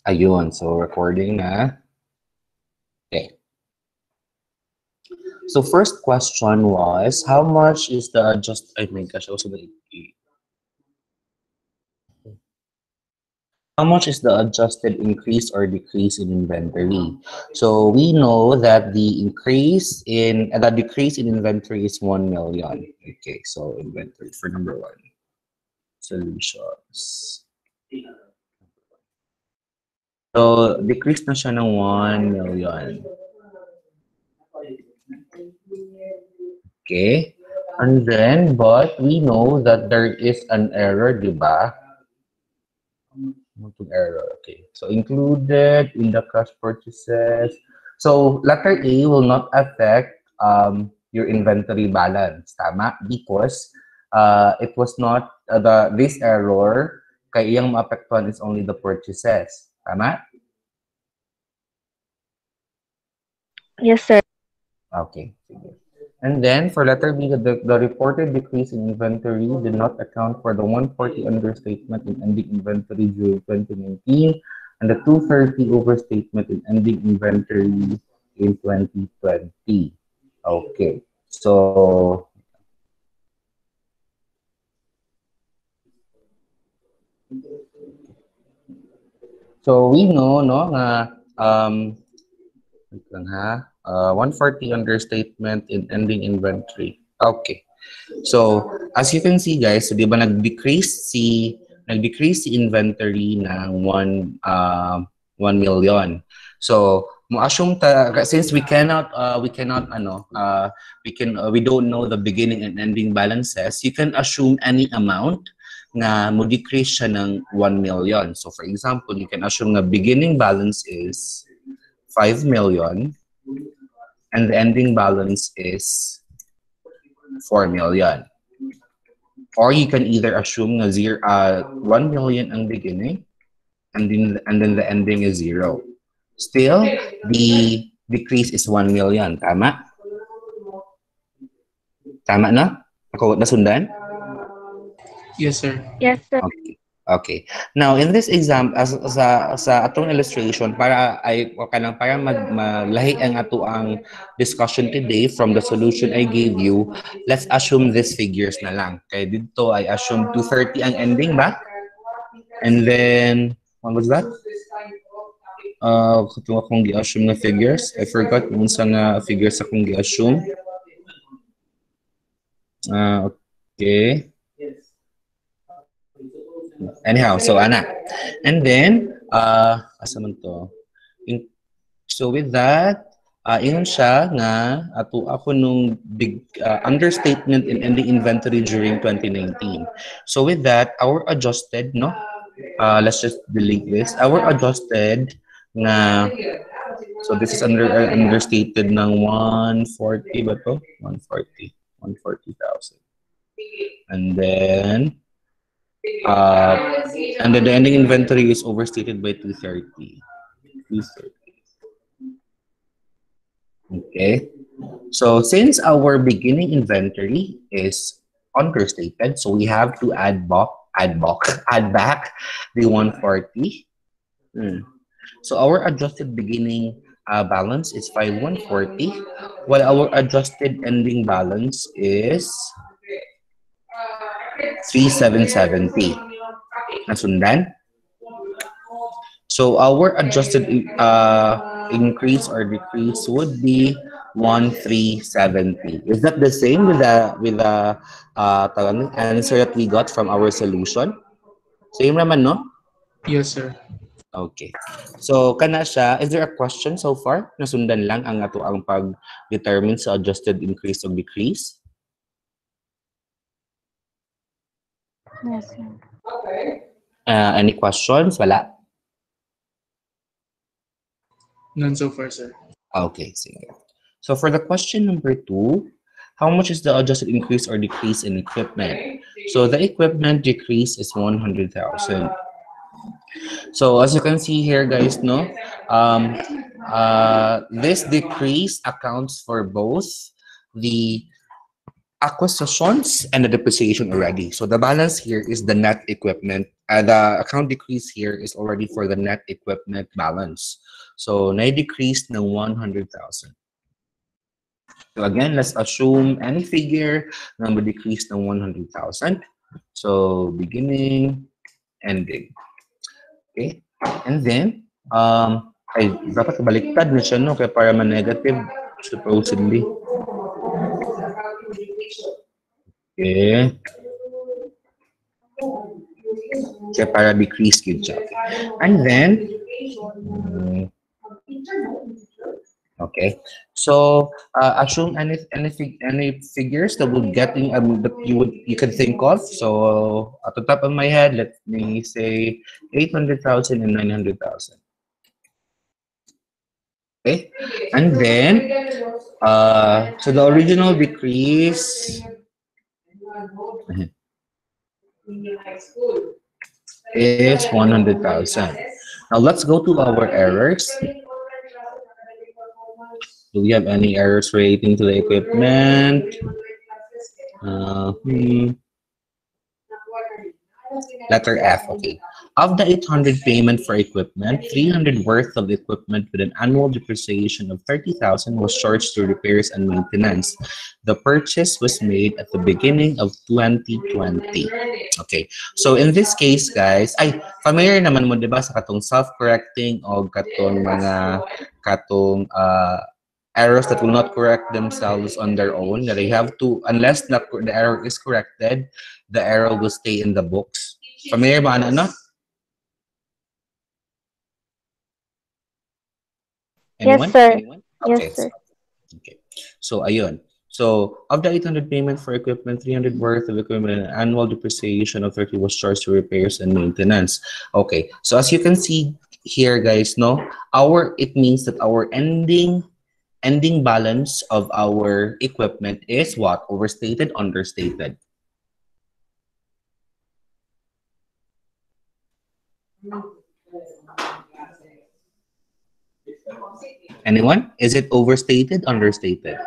Ayun, so recording na. Okay. So first question was, how much is the adjust? Oh my gosh, also the how much is the adjusted increase or decrease in inventory? So we know that the decrease in inventory is 1 million. Okay, so inventory for number 1. Solutions. So decrease na siya ng 1 million. Okay. And then, but we know that there is an error, di ba? Error. Okay. So included in the cash purchases. So letter A will not affect your inventory balance. Tama? Because it was not this error kaya yung maapektuhan is only the purchases. Tama? Yes, sir. Okay. And then for letter B, the reported decrease in inventory did not account for the 140 understatement in ending inventory during 2019 and the 230 overstatement in ending inventory in 2020. Okay. So we know no na wait lang ha. 140 understatement in ending inventory. Okay. So, as you can see guys, so di ba nag-decrease si inventory ng 1 million. So, mo-assume since we don't know the beginning and ending balances, you can assume any amount na mo-decrease siya ng 1 million. So, for example, you can assume na beginning balance is 5 million and the ending balance is 4 million. Or you can either assume na 1 million ang beginning and then the ending is 0. Still, the decrease is 1 million. Tama? Tama na? Ako nasundan? Yes, sir. Yes, sir. Okay. Okay. Now, in this exam, sa atong illustration, para malahi ang ato ang discussion today from the solution I gave you, let's assume these figures na lang. Kaya dito, I assume 230 ang ending ba? And then, what was that? Kung akong gi-assume na figures. I forgot kung sa nga figures akong gi-assume. Okay. Anyhow, so ana. And then, asa man to? So with that, ingon siya nga ako nung big understatement in ending inventory during 2019. So with that, our adjusted, no? Let's just delete this. Our adjusted nga, so this is understated ng 140 ba to? 140,000. And then the ending inventory is overstated by 230. Okay. So since our beginning inventory is understated, so we have to add back the 140. So our adjusted beginning balance is 5,140, while our adjusted ending balance is 3,770. Nasundan? So our adjusted increase or decrease would be 1,370. Is that the same with the answer that we got from our solution? Same naman, no? Yes, sir. Okay. So kana siya, is there a question so far? Nasundan lang ang ato ang pag-determine sa adjusted increase or decrease? Yes, sir. Any questions? Wala. None so far, sir. Okay, sige. So for the question number 2, how much is the adjusted increase or decrease in equipment? So the equipment decrease is 100,000. So as you can see here, guys, no, this decrease accounts for both the acquisitions and the depreciation already. So the balance here is the net equipment. The account decrease here is already for the net equipment balance. So na-decrease ng 100,000. So again, let's assume any figure na ma-decrease ng 100,000. So beginning, ending. Okay? And then, ay, dapat baliktad na siya, no? Kaya para ma-negative, supposedly. Okay. Kaya para decrease yun siya. And then, okay. So, assume any figures that would getting that you can think of. So, at the top of my head, let me say 800,000 and 900,000. Okay, and then so the original decrease is 100,000. Now let's go to our errors. Do we have any errors relating to the equipment? Letter F, okay. Of the 800 payment for equipment, 300 worth of equipment with an annual depreciation of 30,000 was charged to repairs and maintenance. The purchase was made at the beginning of 2020. Okay. So in this case, guys, ay familiar naman mo 'di ba sa katong self-correcting o katong mga errors that will not correct themselves on their own, that they have to, unless the error is corrected, the error will stay in the books. Familiar ba ano? Anyone? Yes, sir. Anyone? Yes, Okay. sir. Okay. So ayun. So of the 800 payment for equipment, 300 worth of equipment and annual depreciation of 30 was charged to repairs and maintenance. Okay. So as you can see here, guys, no, it means that our ending balance of our equipment is what? Overstated, understated. Anyone? Is it overstated, understated?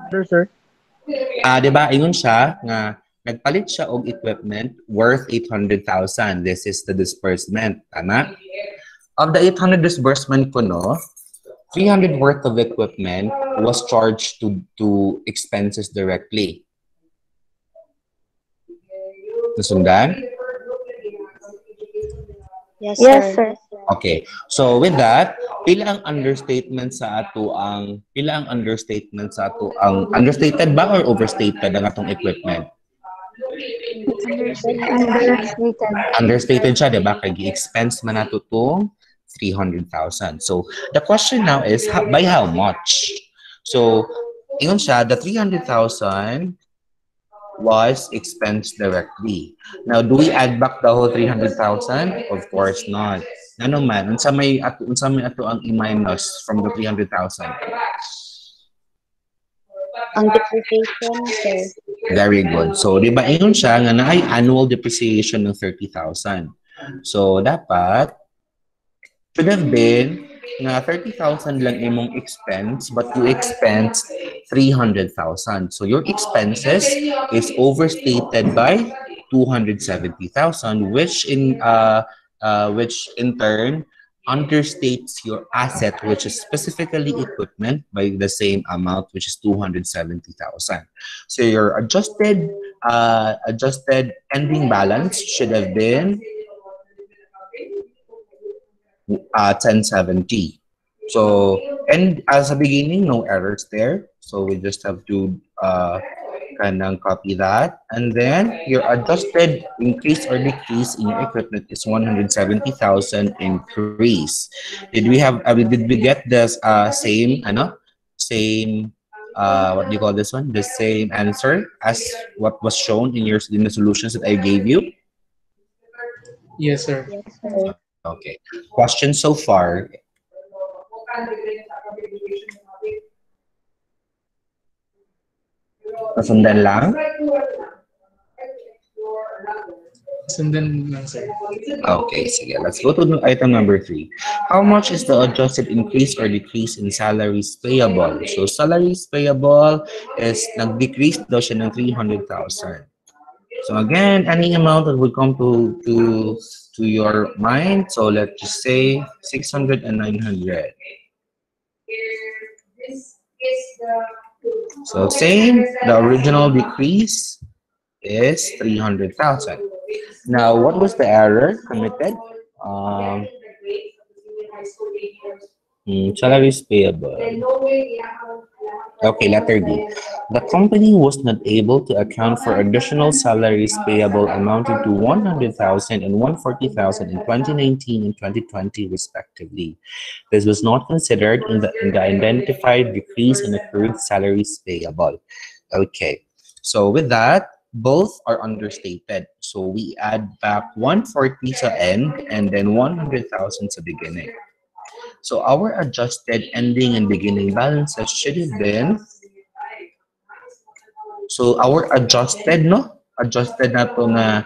Sir. Diba, ingon siya nga nagpalit siya og equipment worth 800,000. This is the disbursement, tama? Of the 800 disbursement ko, no, 300 worth of equipment was charged to expenses directly. Nasundan? Yes, sir. Okay. So with that, pila ang understated understated ba or overstated ang atong equipment? Understated. Understated siya, di ba? Kaya gi-expense man nato tong 300,000. So the question now is by how much? So ingon siya, the 300,000 was expensed directly. Now, do we add back the whole 300,000? Of course not. Ano man, unsa may ato ang i-minus from the 300,000? Ang depreciation, sir. Very good. So, di ba ingon siya nga na ay annual depreciation ng 30,000. So, dapat should have been nga 30,000 lang imong expense but you expense 300,000. So your expenses is overstated by 270,000 which in turn understates your asset, which is specifically equipment, by the same amount, which is 270,000. So your adjusted ending balance should have been 1070. So, and as a beginning, no errors there. So we just have to kanang copy that. And then your adjusted increase or decrease in your equipment is 170,000 increase. Did we get this same what do you call this one? The same answer as what was shown in the solutions that I gave you? Yes, sir. Yes, sir. Okay. Question so far. Nasundan lang? Sundan lang, sir. Okay, sige. Let's go to item number 3. How much is the adjusted increase or decrease in salaries payable? So, salaries payable is nag-decrease daw siya ng 300,000. So, again, any amount that would come to your mind. So, let's just say 600 and 900. So, same. The original decrease is 300,000. Now, what was the error committed? Um, Salaries payable. Okay, letter D. The company was not able to account for additional salaries payable amounting to 100,000 and 140,000 in 2019 and 2020 respectively. This was not considered in the identified decrease in accrued salaries payable. Okay, so with that, both are understated. So we add back 140 sa end and then 100,000 sa beginning. So our adjusted ending and beginning balances should have been, so our adjusted, no? Adjusted na to na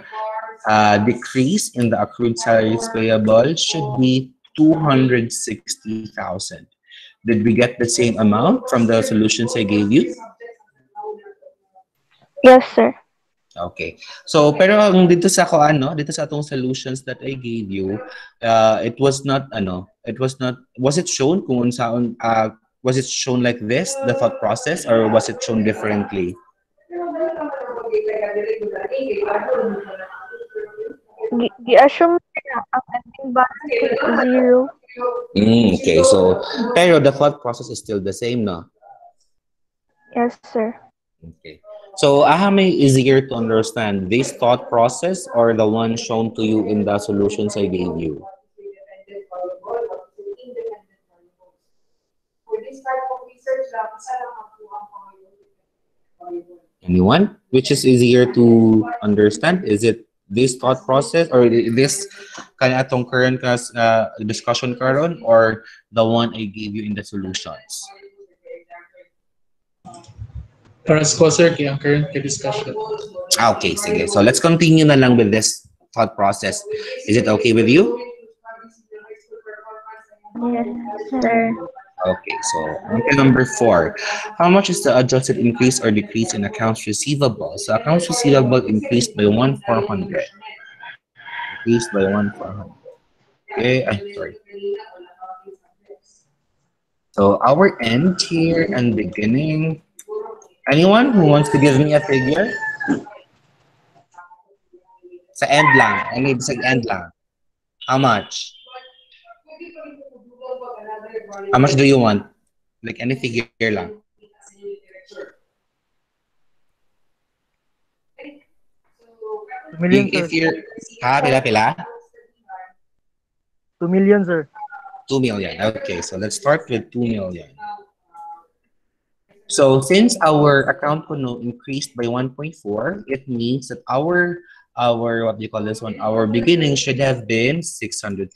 decrease in the accrued salaries payable should be 260,000. Did we get the same amount from the solutions I gave you? Yes, sir. Okay. So, pero ang dito sa ko ano, dito sa atong solutions that I gave you, it was not was it shown kung unsaon was it shown like this, the thought process, or was it shown differently? Gi-assume na ang ending balance is 0. Okay. So, pero the thought process is still the same, no? Yes, sir. Okay. So, may easier to understand this thought process or the one shown to you in the solutions I gave you? Anyone? Which is easier to understand? Is it this thought process or this kind of atong current discussion karon, or the one I gave you in the solutions? Para sa sir, kaya ang current discussion. Okay, sige. So let's continue na lang with this thought process. Is it okay with you? Yes, sir. Okay, so item number 4. How much is the adjusted increase or decrease in accounts receivable? So accounts receivable increased by 1,400. Increased by 1,400. Okay, I'm sorry. So our end here and beginning. Anyone who wants to give me a figure? Sa end lang. I need sa end lang. How much? How much do you want? Like any figure lang. Million, sir. If you're, pila? 2 million, sir. 2 million. Okay, so let's start with 2 million. So since our account kuno increased by 1.4, it means that our what do you call this one? Our beginning should have been 600,000.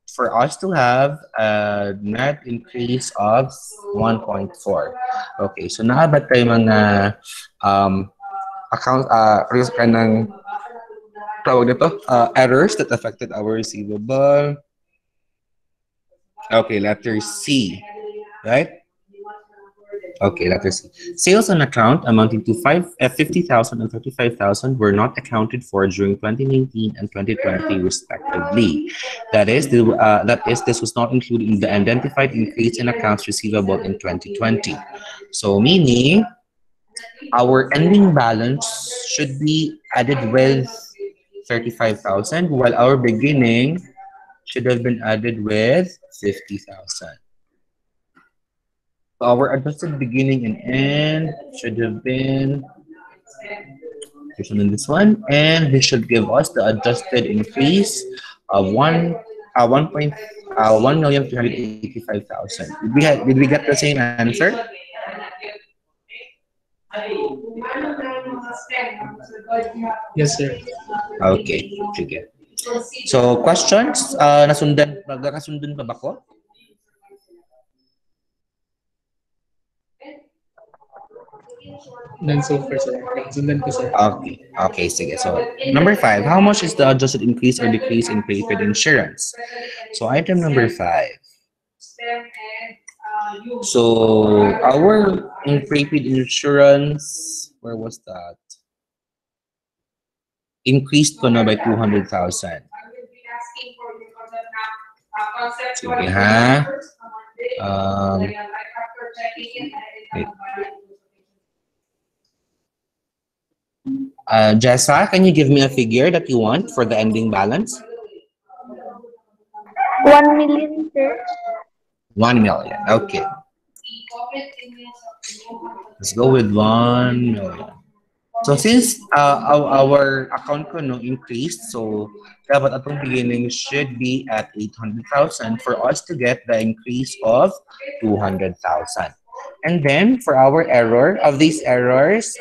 For us to have a net increase of 1.4. Okay, so nahabat tayo mga account risk ng tawag nito, errors that affected our receivable. Okay, letter C, right? Okay, letter C. Sales on account amounting to 50,000 and 35,000 were not accounted for during 2019 and 2020 respectively. That is, this was not included in the identified increase in accounts receivable in 2020. So meaning, our ending balance should be added with 35,000, while our beginning should have been added with 50,000. Our adjusted beginning and end should have been this one, and this should give us the adjusted increase of 1,385,000. Did we get the same answer? Yes, sir. Okay, sige. So questions, nagkakasundan pa ba ko? Then so far, sir. Sundan ko, sir. Okay. Okay, sige. So, number 5, how much is the adjusted increase or decrease in prepaid insurance? So, item number 5. So, our prepaid insurance, where was that? Increased ko na by 200,000. Sige ha. Wait. Jessa, can you give me a figure that you want for the ending balance? 1 million, sir. 1 million. Okay. Let's go with 1 million. So since our account ko no increased, so dapat atong beginning should be at 800,000 for us to get the increase of 200,000. And then for our error, of these errors,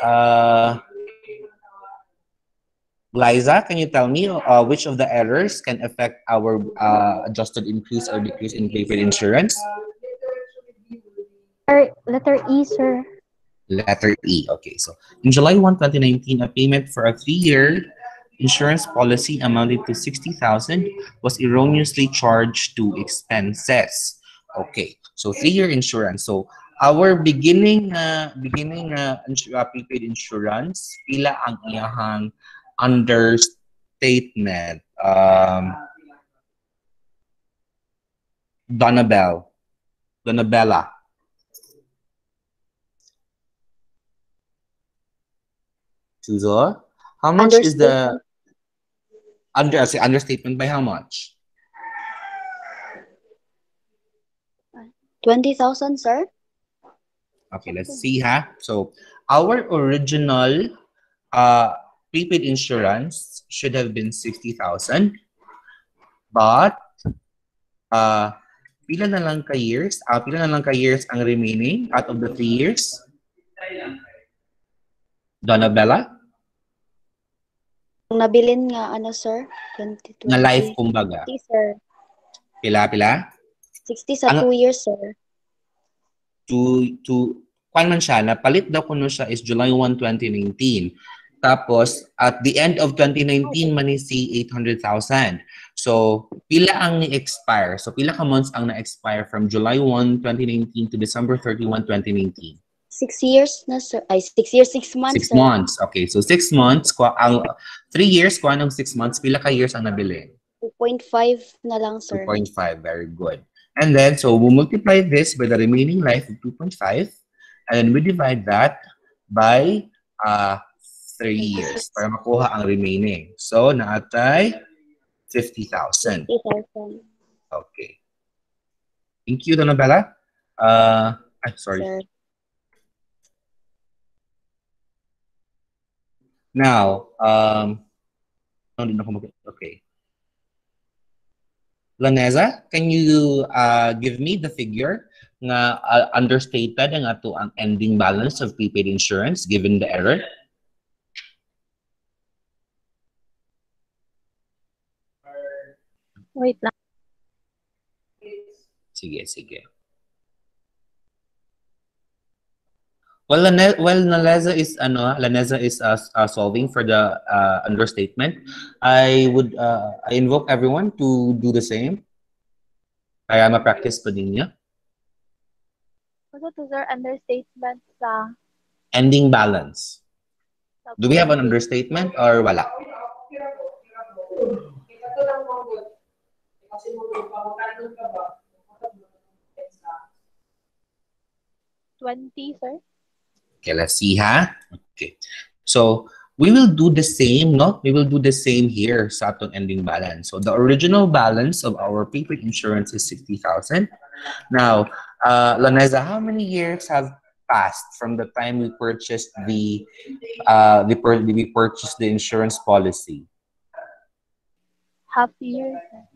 Liza, can you tell me which of the errors can affect our adjusted increase or decrease in prepaid insurance? Letter E, sir. Letter E. Okay, so in July 1, 2019, a payment for a 3-year insurance policy amounting to 60,000 was erroneously charged to expenses. Okay, so 3-year insurance. So our beginning prepaid insurance, pila ang iyahang understatement. Donabella. Suzo, how much is the understatement by how much? 20,000, sir. Okay, let's see ha. So our original prepaid insurance should have been 60,000, but pila na lang ka years ang remaining out of the 3 years? Donabella? Nabilin nga, ano, sir? 2020. Na life kumbaga. 60, sir. Pila? 60 sa 2 years, sir. Kwan man siya, napalit daw kuno siya is July 1, 2019. Tapos, at the end of 2019, man si 800,000. So, pila ang ni-expire? So, pila ka months ang na-expire from July 1, 2019 to December 31, 2019? 6 years na, sir. Ay, 6 years, 6 months, 6 sir. months. Okay, so 6 months. 3 years, kung anong 6 months, pila ka years ang nabili? 2.5 na lang, sir. 2.5, very good. And then, so we multiply this by the remaining life of 2.5, and then we divide that by 3 years para makuha ang remaining. So, naatay 50,000. 50,000. Okay. Thank you, Donabella. Sorry. Sir. Now, okay. Laneza, can you give me the figure nga understated ang ato ang ending balance of prepaid insurance given the error? Wait lang. Sige. Well, Laneza is solving for the understatement. I invoke everyone to do the same. Kaya ma-practice pa din niya. Ano to, sir? Understatement sa... Ending balance. Do we have an understatement or wala? $20, sir. Okay, let's see ha. Okay. So, we will do the same, no? We will do the same here sa atong ending balance. So, the original balance of our prepaid insurance is 60,000. Now, Laneza, how many years have passed from the time we purchased the insurance policy? Half year, sir.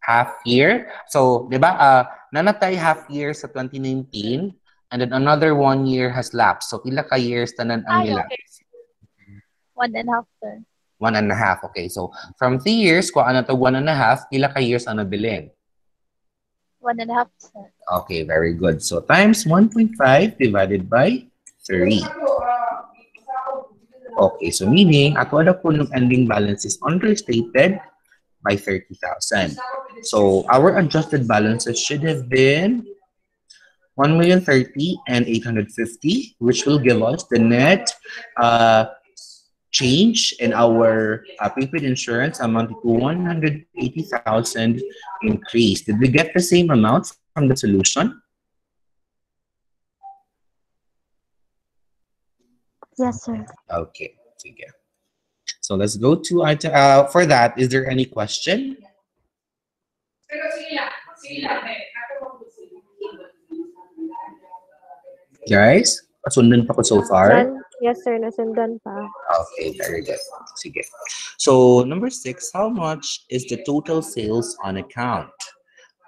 Half year? So, di ba, nanatay half year sa 2019, and then another 1 year has lapsed. So, pila ka years tanan ang nilapse? Okay. 1.5, sir. 1.5. Okay. So, from 3 years, kung ano to 1.5, pila ka years ang nabilin? 1.5, sir. Okay, very good. So times 1.5 divided by 3. Okay, so meaning, ato na po ng ending balance is understated by 30,000. So our adjusted balances should have been 1,030,000 and 850, which will give us the net change in our prepaid insurance amounted to 180,000 increase. Did we get the same amount from the solution? Yes, sir. Okay, sige. So let's go to item. For that, is there any question? Guys, kasundan pa ko so far? None. Yes, sir. Nasundan pa. Okay, very good. Sige. So number 6, how much is the total sales on account?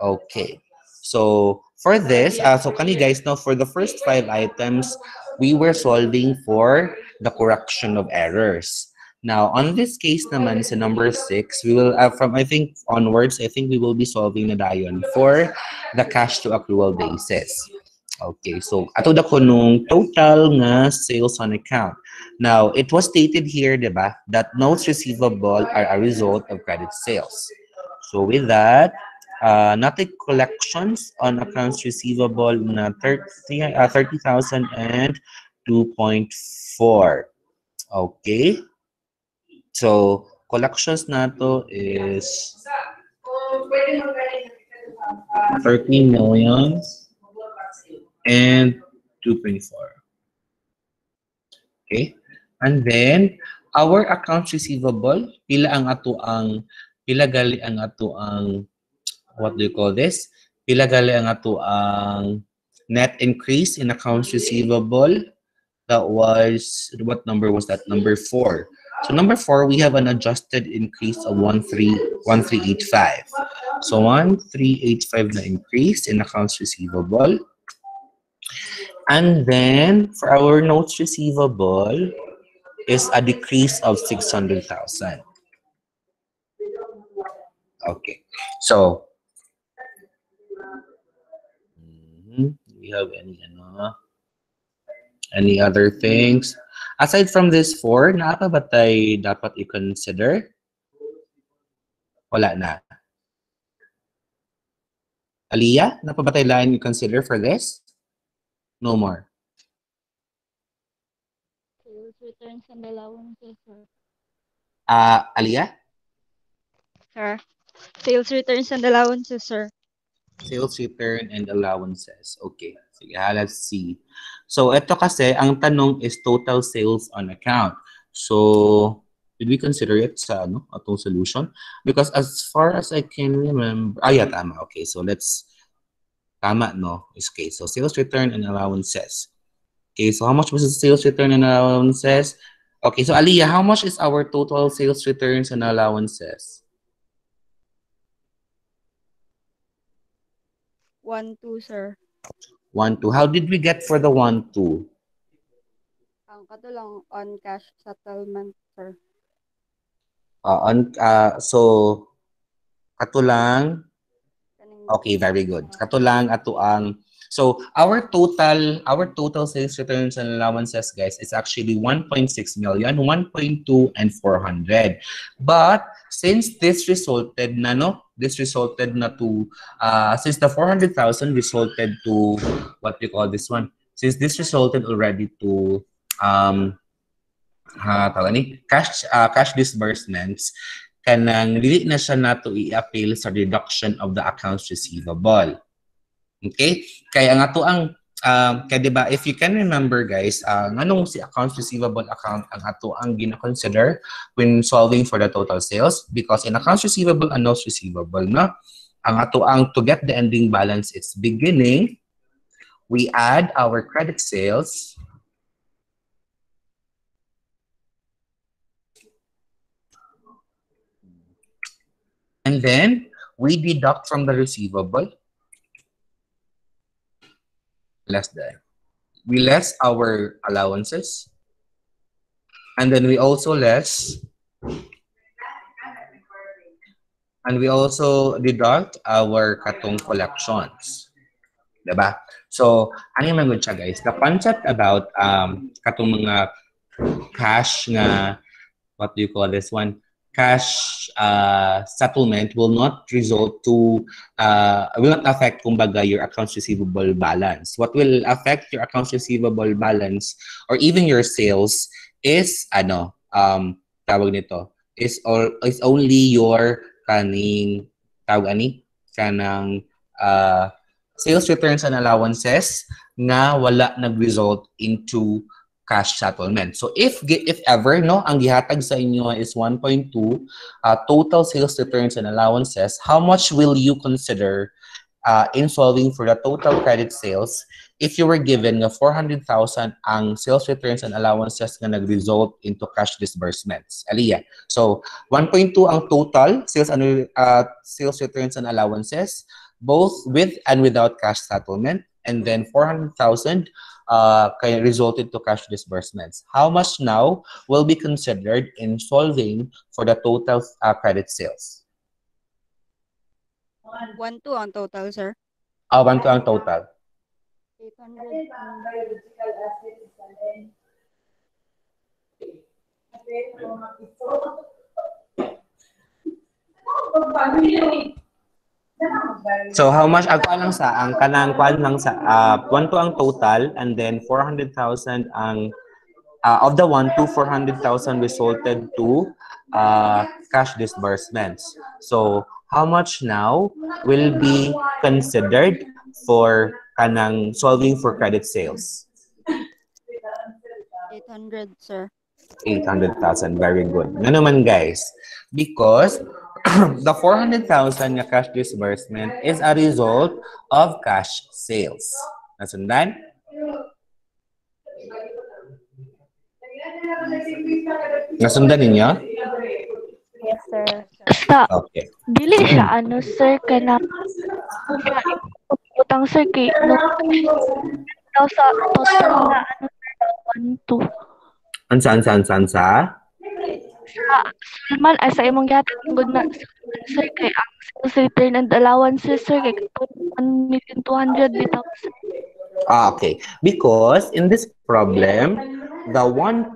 Okay. So for this, so can you guys know for the first 5 items, we were solving for the correction of errors. Now, on this case naman sa number 6, we will, from I think onwards, I think we will be solving na dayon for the cash to accrual basis. Okay, so ato da ko nung total nga sales on account. Now, it was stated here, diba, that notes receivable are a result of credit sales. So with that, noted collections on accounts receivable na 30,000 and 2.4. Okay. So collections nato is 13 million and 2.4. Okay. And then our accounts receivable, pila gali ang ato ang what do you call this? Pila gali ang ato ang net increase in accounts receivable. That was, what number was that? Number 4. So number 4, we have an adjusted increase of 1385. So 1385 na increase in accounts receivable. And then for our notes receivable is a decrease of 600,000. Okay. So do we have any other things? Aside from this 4, naapa ba tayo dapat i-consider? Wala na. Aliyah, napa ba tayo lain i-consider for this? No more. Sales returns and allowances, sir. Aliyah? Sir. Sales returns and allowances, sir. Sales return and allowances. Okay. Sige, let's see. So, ito kasi, ang tanong is total sales on account. So, did we consider it sa atong solution? Because as far as I can remember, yeah, tama. Okay, so let's, tama, no? Okay, so sales return and allowances. Okay, so how much was the sales return and allowances? Okay, so Aliyah, how much is our total sales returns and allowances? 1-2, sir. 1-2. How did we get for the 1-2? Ang kato lang on cash settlement, sir. So katulang. Okay, very good. Katulang ato ang. So our total sales returns and allowances, guys, is actually 1.6 million, 1.2 and 400. But since this resulted na to since the 400,000 resulted to what we call this one. Since this resulted already to cash disbursements, kanang dili na siya nato i-appeal sa reduction of the accounts receivable. Okay? Kaya nga to ang kaya diba, if you can remember, guys, nganong si accounts receivable account ang ato ang gina-consider when solving for the total sales, because in accounts receivable and notes receivable, no, ang ato ang to get the ending balance, it's beginning, we add our credit sales and then we deduct from the receivable we less our allowances, and then we also less And we also deduct our katong collections. Diba? So, ano yung mga siya, guys? The concept about katong mga cash nga, what do you call this one? Cash settlement will not result to, will not affect, kumbaga, your accounts receivable balance. What will affect your accounts receivable balance or even your sales is, tawag nito, is only your kaning, tawag ani, kanang, sales returns and allowances nga wala nag-result into cash settlement. So if ever no ang gihatag sa inyo is 1.2 total sales returns and allowances, how much will you consider in solving for the total credit sales if you were given nga 400,000 ang sales returns and allowances nga nag-result into cash disbursements? Aliyah. So 1.2 ang total sales returns and allowances, both with and without cash settlement, and then 400,000 resulted to cash disbursements. How much now will be considered in solving for the total credit sales? 1.2 ang total, sir. 1.2 ang total. 800. So how much ang lang sa ang kanang kwan lang sa 1.2 ang total, and then 400,000 ang of the 1.2 400,000 resulted to cash disbursements. So how much now will be considered for kanang solving for credit sales? 800, sir. 800,000. Very good. Nga naman, guys, because the 400,000 nga cash disbursement is a result of cash sales. Nasundan? Nasundan ninyo? Yes, sir. Sa, Okay. dili siya, sir, kanang utang, sir, kay, no, daw sa total na, sir, 1, 2. Saan? Sa Sulman, ay sa imong gihatag ingod na, sir, kay ang sales return and allowances, sir, kay 1,200,000 bitaw, sir. Okay. Because in this problem, the 1.2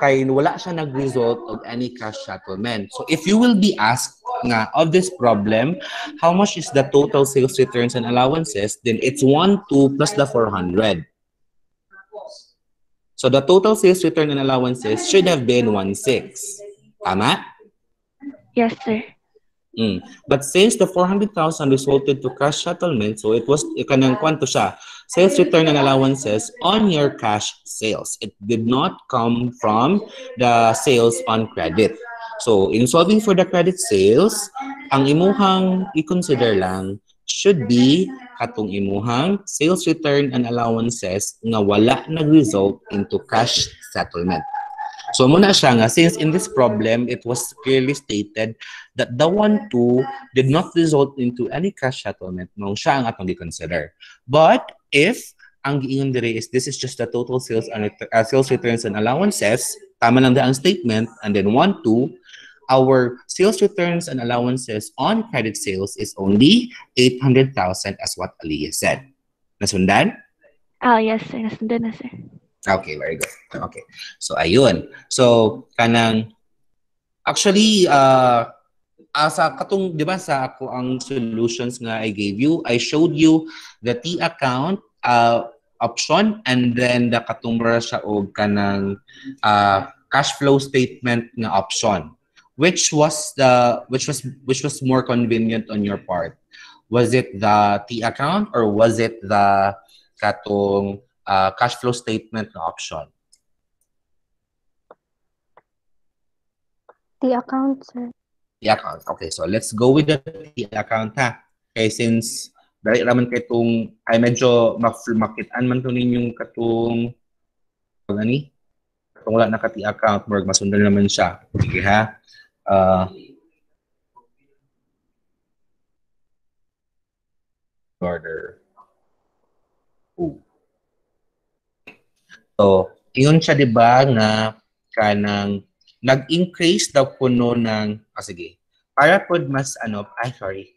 kay wala siya nag-result of any cash settlement. So if you will be asked nga of this problem, how much is the total sales returns and allowances, then it's 1.2 plus the 400. So the total sales return and allowances should have been 1.6. Tama? Yes, sir. But since the 400,000 resulted to cash settlement, so it was ikanang kwanto siya, sales return and allowances on your cash sales. It did not come from the sales on credit. So in solving for the credit sales, ang imuhang i-consider lang should be katong imuhang sales return and allowances nga wala nag-result into cash settlement. So muna siya nga, since in this problem, it was clearly stated that the 1.2 did not result into any cash settlement nung siya ang atong i-consider. But if ang giingon dire is this is just the total sales returns and allowances, tama lang ang statement, and then 1.2, our sales returns and allowances on credit sales is only 800,000 as what Aliyah said. Nasundan? Yes, sir. Nasundan na, sir. Okay, very good. Okay. So, ayun. So, kanang, actually, sa katong, di ba, sa ako ang solutions nga I gave you, I showed you the T account option, and then the katong siya og kanang cash flow statement nga option. Which was more convenient on your part? Was it the T account or was it the katong cash flow statement na option? The account, sir. The account. Okay, so let's go with the T account ha. Okay, since dali raman kay itong ay medyo makitaan man to ninyong katong gani kung wala na ka T account, morg masundan naman siya. Okay ha. Order. So, yun siya, di ba, na kanang nag-increase daw kuno ng, sige, para pod mas ano, sorry.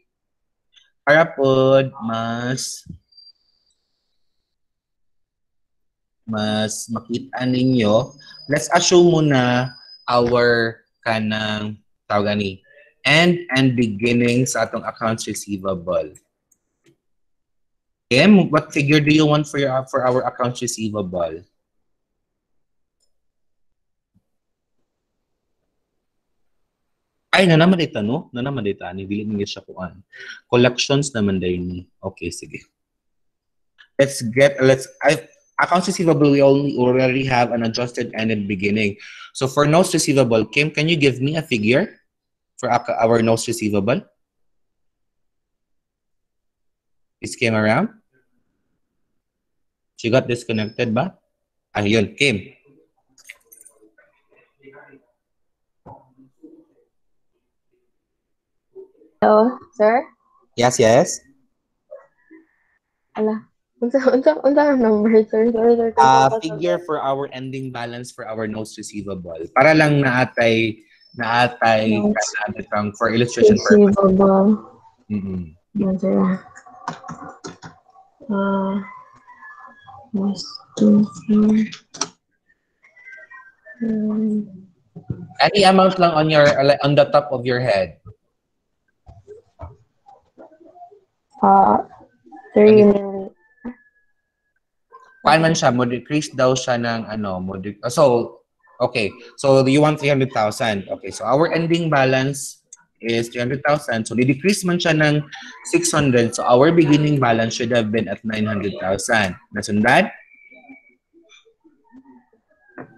Para pod mas makita ninyo, let's assume muna our kanang tawag ni end and beginning sa atong accounts receivable. Kim, what figure do you want for our accounts receivable? Ay, na naman ito, no? Na naman ito, ani dili niya siya kuan. Collections naman din ni. Okay, sige. Accounts receivable, we already have an adjusted end and beginning. So for notes receivable, Kim, can you give me a figure for our notes receivable? Is Kim around? She got disconnected ba? Ayun, Kim. Hello, sir? Yes, yes. Ala. Unsa ang number, sir? Sorry, sir. Figure for our ending balance for our notes receivable. Para lang naatay kanang for illustration purpose. Receivable. Mm-hmm. Sir. Any amount lang on the top of your head. 3 million. Paano man siya? Mo-decrease daw siya ng ano, so, okay. So, you want 300,000. Okay, so our ending balance is 300,000. So, di-decrease man siya ng 600. So, our beginning balance should have been at 900,000. Nasundan?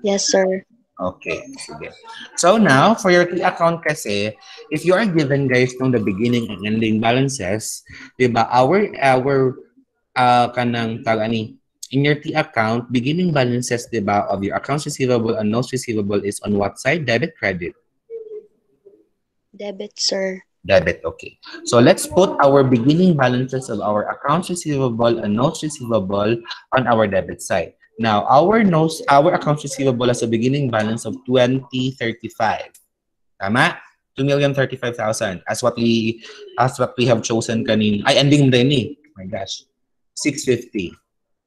Yes, sir. Okay, sige. So now, for your T account kasi, if you are given guys nung the beginning and ending balances, diba, kanang tagani, in your T account, beginning balances, diba, of your accounts receivable and notes receivable is on what side? Debit, credit? Debit, sir. Debit, okay. So let's put our beginning balances of our accounts receivable and notes receivable on our debit side. Now, our accounts receivable has a beginning balance of 2035. Tama? 2,035,000 as what we have chosen kanina. Ay, ending din eh. Oh my gosh. 650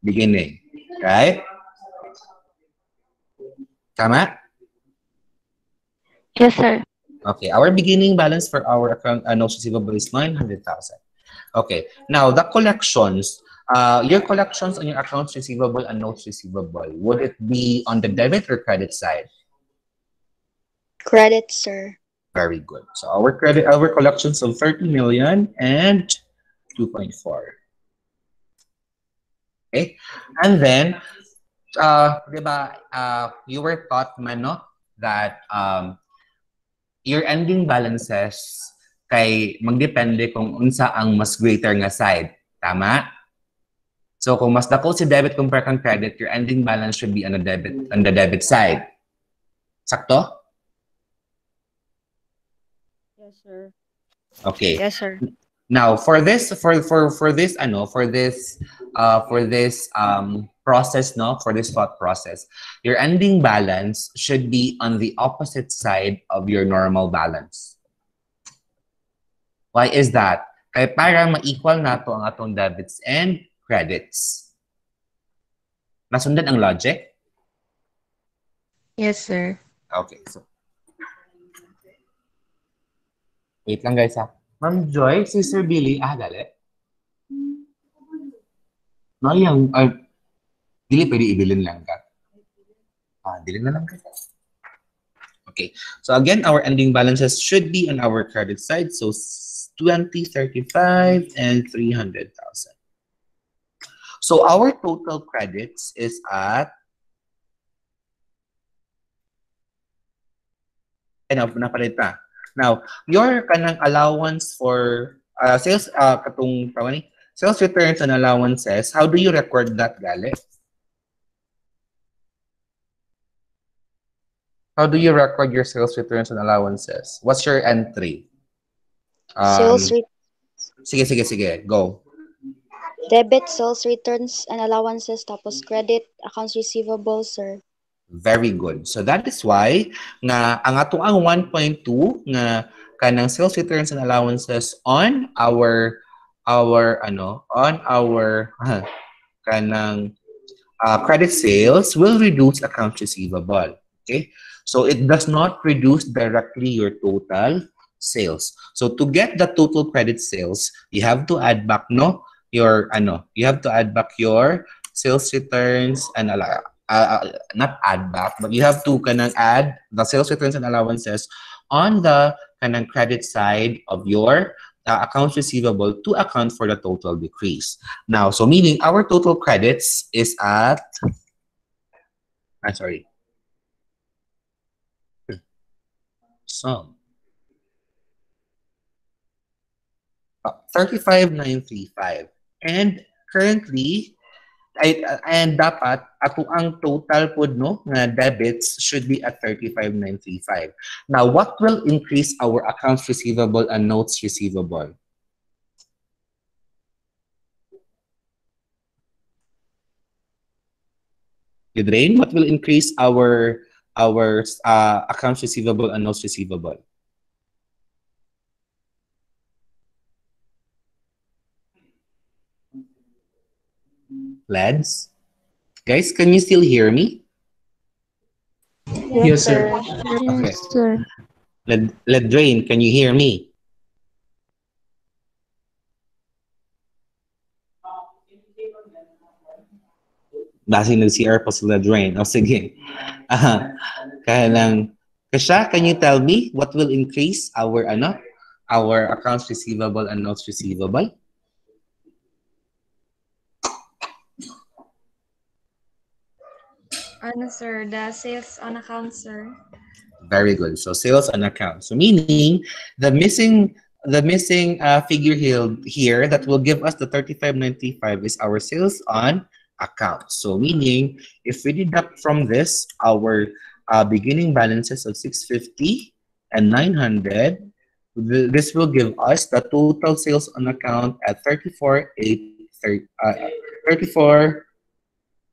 beginning. Right? Tama? Yes, sir. Okay, our beginning balance for our account notes receivable is 900,000. Okay, now the collections. Your collections on your accounts receivable and notes receivable, would it be on the debit or credit side? Credit, sir. Very good. So our collections of 30 million and 2.4. Okay, and then, diba, you were taught man, no, that your ending balances kay magdepende kung unsa ang mas greater nga side. Tama? So kung mas dako si debit compare kang credit, your ending balance should be on the debit side. Sakto? Yes, sir. Okay. Yes, sir. Now for this process, no, for this thought process, your ending balance should be on the opposite side of your normal balance. Why is that? Kaya para ma-equal nato ang atong debits and credits. Nasundan ang logic? Yes, sir. Okay. So, wait lang guys ha. Ma'am Joy, si Sir Billy, dali. No, yung, dili pwede ibilin lang ka. Dili na lang ka. Okay. So again, our ending balances should be on our credit side. So 20, 35, and 300,000. So our total credits is at napalit na. Now, your kanang allowance for sales katong tawani, sales returns and allowances, how do you record that, Gale? How do you record your sales returns and allowances? What's your entry? Sige. Go. Debit, sales returns and allowances, tapos credit, accounts receivable, sir. Very good. So that is why nga ang atong 1.2 nga kanang sales returns and allowances on our kanang credit sales will reduce accounts receivable. Okay, so it does not reduce directly your total sales. So to get the total credit sales, you have to add back your sales returns and not add back, but you have to kanang add the sales returns and allowances on the kanang credit side of your accounts receivable to account for the total decrease. Now, so meaning our total credits is at, so 35,935. And currently, and dapat ato ang total po nga debits should be at 35,935. Now, what will increase our accounts receivable and notes receivable? Yudrain, what will increase our accounts receivable and notes receivable? Lads? Guys, can you still hear me? Yes, sir. Okay. Yes, sir. Ladrain, can you hear me? Basing nag-CR pa sila Ladrain. O sige. Kaya lang, Kasha, can you tell me what will increase our accounts receivable and notes receivable? Sir, the sales on account, sir. Very good. So sales on account. So meaning the missing figure here that will give us the 35.95 is our sales on account. So meaning if we deduct from this our beginning balances of 650 and 900, this will give us the total sales on account at 34. How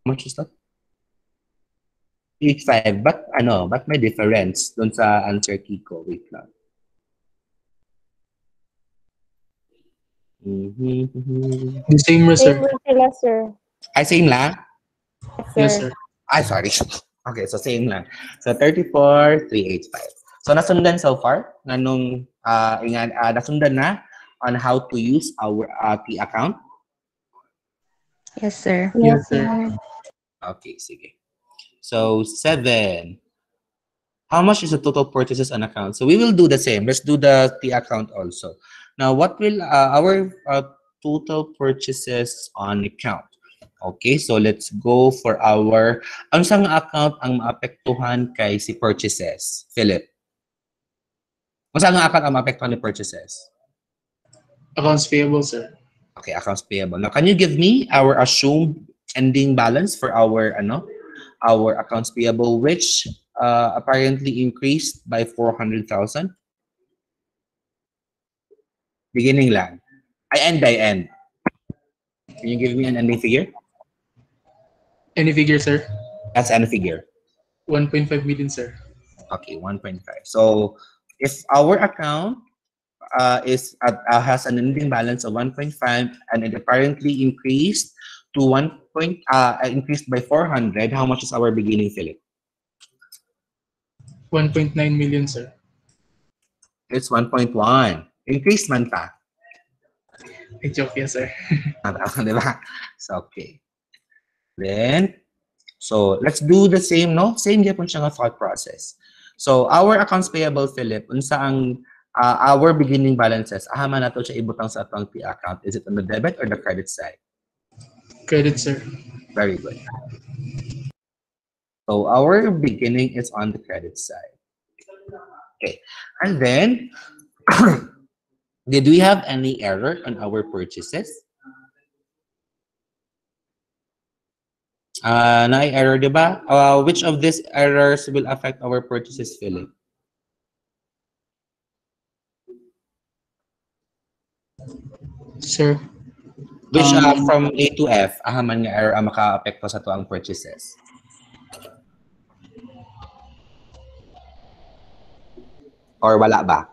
much is that? 85. But may difference dun sa answer Kiko. Wait lang. The same, sir. Same with sila, sir. Ay, same lang? Yes, sir. Ay, sorry. Okay, so same lang. So 34,385. So nasundan so far? Nasundan na on how to use our T account? Yes, sir. Yes, sir. Okay, sige. So 7. How much is the total purchases on account? So we will do the same. Let's do the T account also. Now, what will our total purchases on account? Okay, so let's go for our ano sang account ang maapektuhan kay si purchases? Philip. Ano sang account ang maapektuhan ni purchases? Accounts payable, sir. Okay, accounts payable. Now, can you give me our assumed ending balance for our accounts payable, which apparently increased by 400,000? Beginning lang. I end. Can you give me an ending figure? Any figure, sir? That's any figure. 1.5 million, sir. Okay, 1.5. So if our account has an ending balance of 1.5 and it apparently increased to increased by 400, how much is our beginning, Philip? 1.9 million, sir. It's 1.1. Increased man pa. I joke, yes, sir. Diba? So, okay. Then, so let's do the same, no? Same yapon siya nga thought process. So, our accounts payable, Philip, unsa ang our beginning balances, ahama na to siya ibutang sa atong P account. Is it on the debit or the credit side? Credit, sir. Very good. So, our beginning is on the credit side. Okay. And then, did we have any error on our purchases? Na-error, di ba? Which of these errors will affect our purchases, Philip? Sir. Which from A to F, ahaman nga error ang maka-apekto sa to ang purchases? Or wala ba?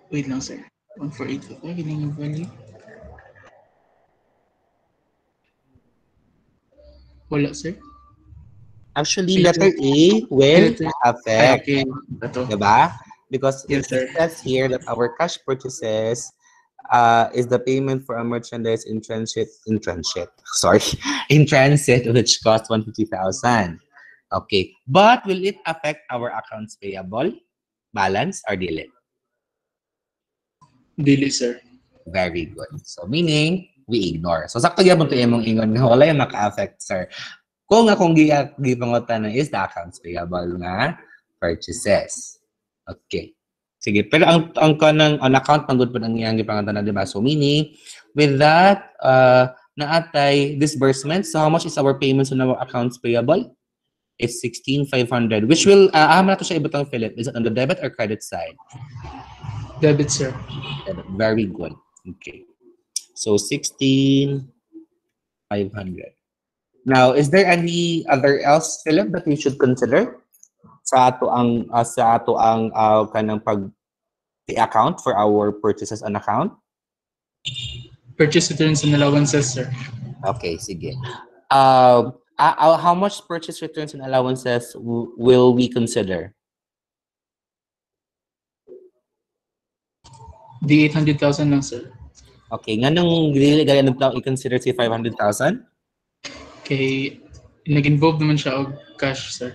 Wait lang, sir. 1485, yun yung value. Wala, sir. Actually, letter A will affect, okay. Ito. diba? Because it Yes, sir. says here that our cash purchases is the payment for a merchandise in transit, sorry, in transit, which cost 150,000. Okay, but will it affect our accounts payable balance or delay? Dili, sir. Very good. So meaning, we ignore. So sakto gyapon to imong ingon nga wala yung maka-affect, sir. Kung akong gipangutan is the accounts payable nga purchases. Okay. Sige, pero ang kanang on account pang good po ang iyang gipangutan, di ba? So meaning, with that, naatay disbursement. So how much is our payments on our accounts payable? It's 16,500, which will, na to siya ibutang Philip. Is it on the debit or credit side? Debit, sir. Debit. Very good. Okay. So 16,500. Now, is there any other else, Philip, that we should consider sa ato ang kanang pag-account for our purchases on account? Purchase returns and allowances, sir. Okay, sige. How much purchase returns and allowances will we consider? The 800,000 lang, sir. Okay, nga nung dili gaya nagtao i-consider si 500,000? Kay nag-involve naman siya og cash, sir.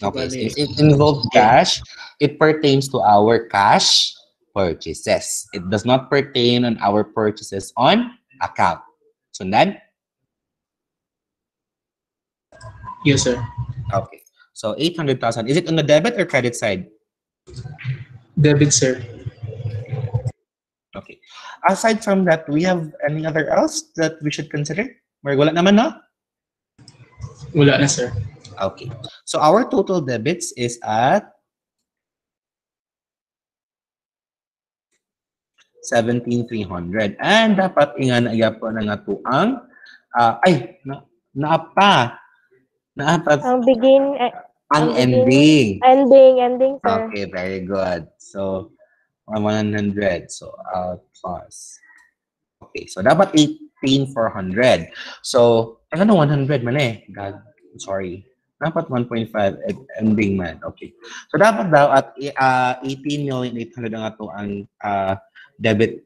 Okay, so Bale, if it involves cash, it pertains to our cash purchases. It does not pertain on our purchases on account. So then, yes, sir. okay. So 800,000. Is it on the debit or credit side? Debit, sir. Okay. Aside from that, do we have any other else that we should consider? Wala naman, no? Wala na, sir. Okay. So our total debits is at 17,300. And dapat ingan po na nga to ang naapa. Ang begin, Ang ending. ending, sir. Okay, very good. So 100. So plus. Okay, so dapat 18,400. So ano 100 man eh. God, sorry. Dapat 1.5 ending man. Okay. So dapat daw at 18,800,000 ang ato ang debit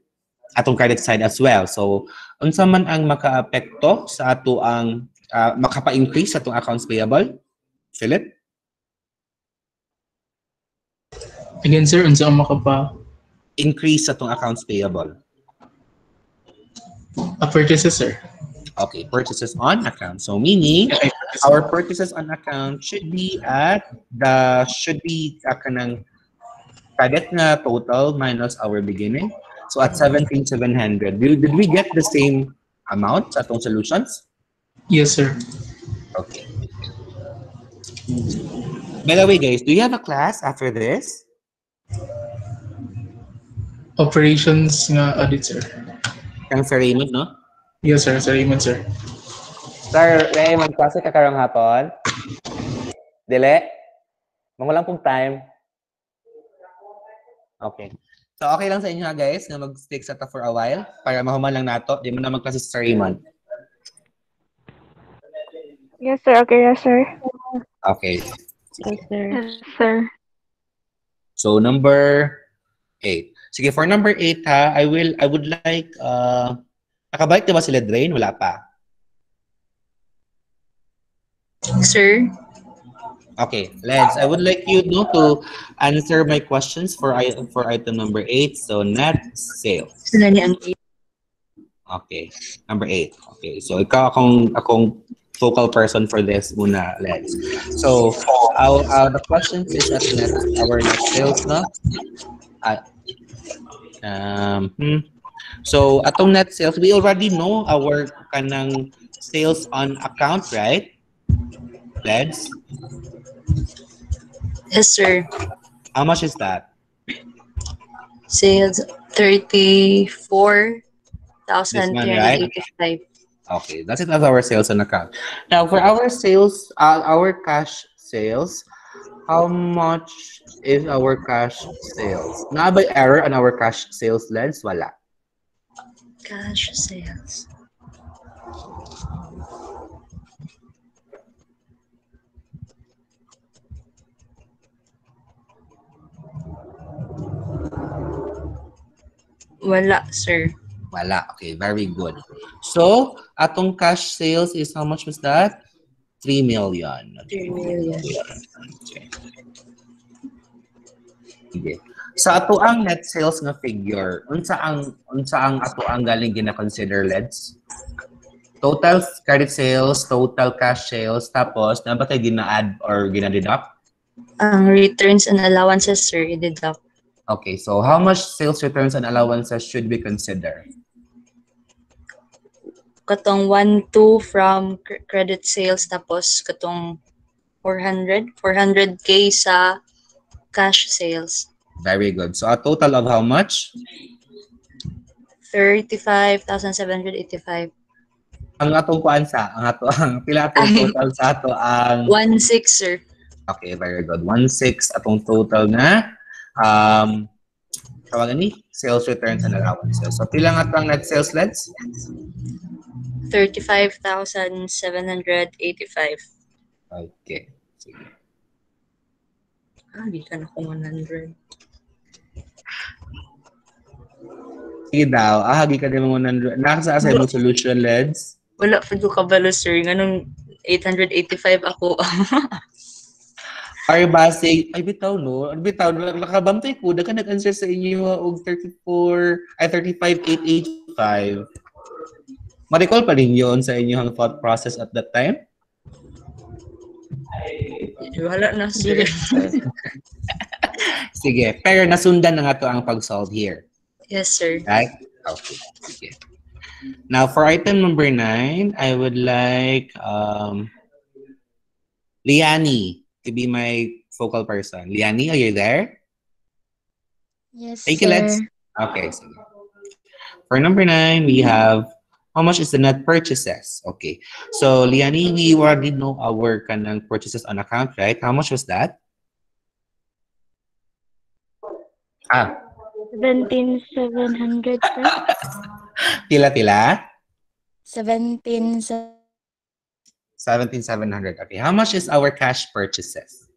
atong credit side as well. So unsa man ang maka-apekto sa ato ang makapa-increase sa atong accounts payable? Philip? Again, sir, unsa ang makapa Increase sa atong accounts payable. purchases, sir. Okay, purchases on account. So meaning our purchases on account should be kanang credit na total minus our beginning. So at 17,700. Did we get the same amount sa atong solutions? Yes, sir. Okay. By the way, guys, do you have a class after this? Operations nga audit, sir. Kang Sir Raymond, no? Yes, sir. Sir Raymond, sir. Sir Raymond, klase ka karong hapon? Dili? Mangulang pong time. Okay. So okay lang sa inyo ha, guys, na mag-stick sa ta for a while para mahuman lang nato. Di mo na magklase si Sir Raymond. Yes, sir. Okay, yes, sir. Okay. Yes, sir. Yes, sir. So number 8. Sige, for number 8 ha, I would like nakabalik na ba sila Drain? Wala pa. Sir? Okay, Lens, I would like you to answer my questions for item number 8. So net sales. Sila ni ang Okay, number 8. Okay, so ikaw akong focal person for this muna, Lens. So the question is at our net sales, no? So atong net sales, we already know our kanang sales on account, right? Lens? Yes, sir. How much is that? Sales 34,385. Okay, that's it as our sales on account. Now for our sales, our cash sales, How much is our cash sales? Na ba error on our cash sales lens? Wala. Cash sales. Wala, sir. Wala. Okay, very good. So, atong cash sales is how much was that? 3 million. 3 million. Okay. Sige. Sa ato ang net sales nga figure, unsa ang ato ang galing gina-consider leds? Total credit sales, total cash sales, tapos na ba tayo gina-add or gina-deduct? Ang returns and allowances, sir, i-deduct. Okay, so how much sales returns and allowances should we consider? Katong 1.2 from credit sales, tapos katong 400K sa cash sales. Very good. So a total of how much? 35,785. Ang atong kuan sa, ang pila atong total sa ato ang 1.6, sir. Okay, very good. 1.6 atong total na tawagan ni sales returns and allowances. So pila nga atong net sales leds? 35,785. Okay. Sige. Di ka na kung 100. Sige daw, hagi ka din mo 100. Nakasa sa imong solution leds? Wala pa ko kabalo, sir. Ganun 885 ako. Ay basic, ay bitaw no. Bitaw nakabantay ko daga nag-answer sa inyo og 35,885. Ma-recall pa rin yun sa inyong thought process at that time? Wala na, sir. Sige, pero nasundan na nga to ang pag-solve here. Yes, sir. Right? Okay. Sige. Now, for item number 9, I would like Liani to be my focal person. Liani, are you there? Yes, Thank you, let's. Okay. Sige. For number 9, we have how much is the net purchases? Okay. So, Liani, we already know our kanang purchases on account, right? How much was that? 17,700, sir. Tila-tila? 17,700. 17,700. Okay. How much is our cash purchases?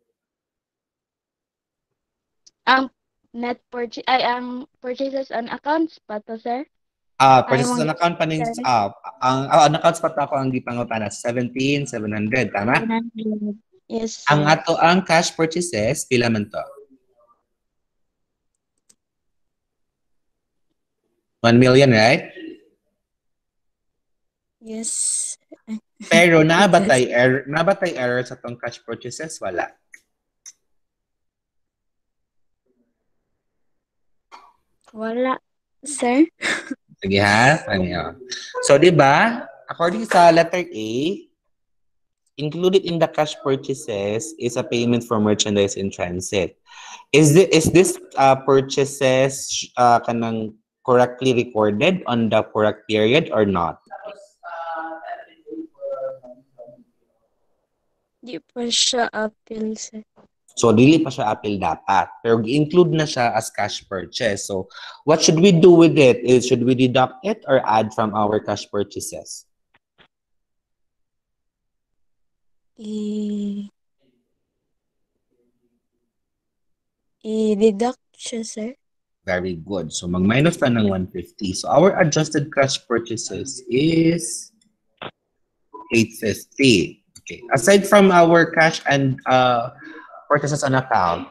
Ang net purchase, ang purchases on accounts pa to, sir? Purchases on account pa ning ang accounts pa to ako ang gipangutana 17,700, tama? 700. Yes, sir. Ang ato ang cash purchases pila man to? 1 million, right? Yes. Pero nabatay error sa tong cash purchases wala. Wala, sir. Sige ha? So, di ba, according sa letter A, included in the cash purchases is a payment for merchandise in transit. Is this purchases kanang correctly recorded on the correct period or not? Di pa siya appeal, sir. So, dili pa siya appeal dapat. Pero include na siya as cash purchase. So, what should we do with it? Should we deduct it or add from our cash purchases? I-deduct siya, sir. Very good. So, mag-minus na ng 150. So, our adjusted cash purchases is 850. Okay. Aside from our cash and purchases on account,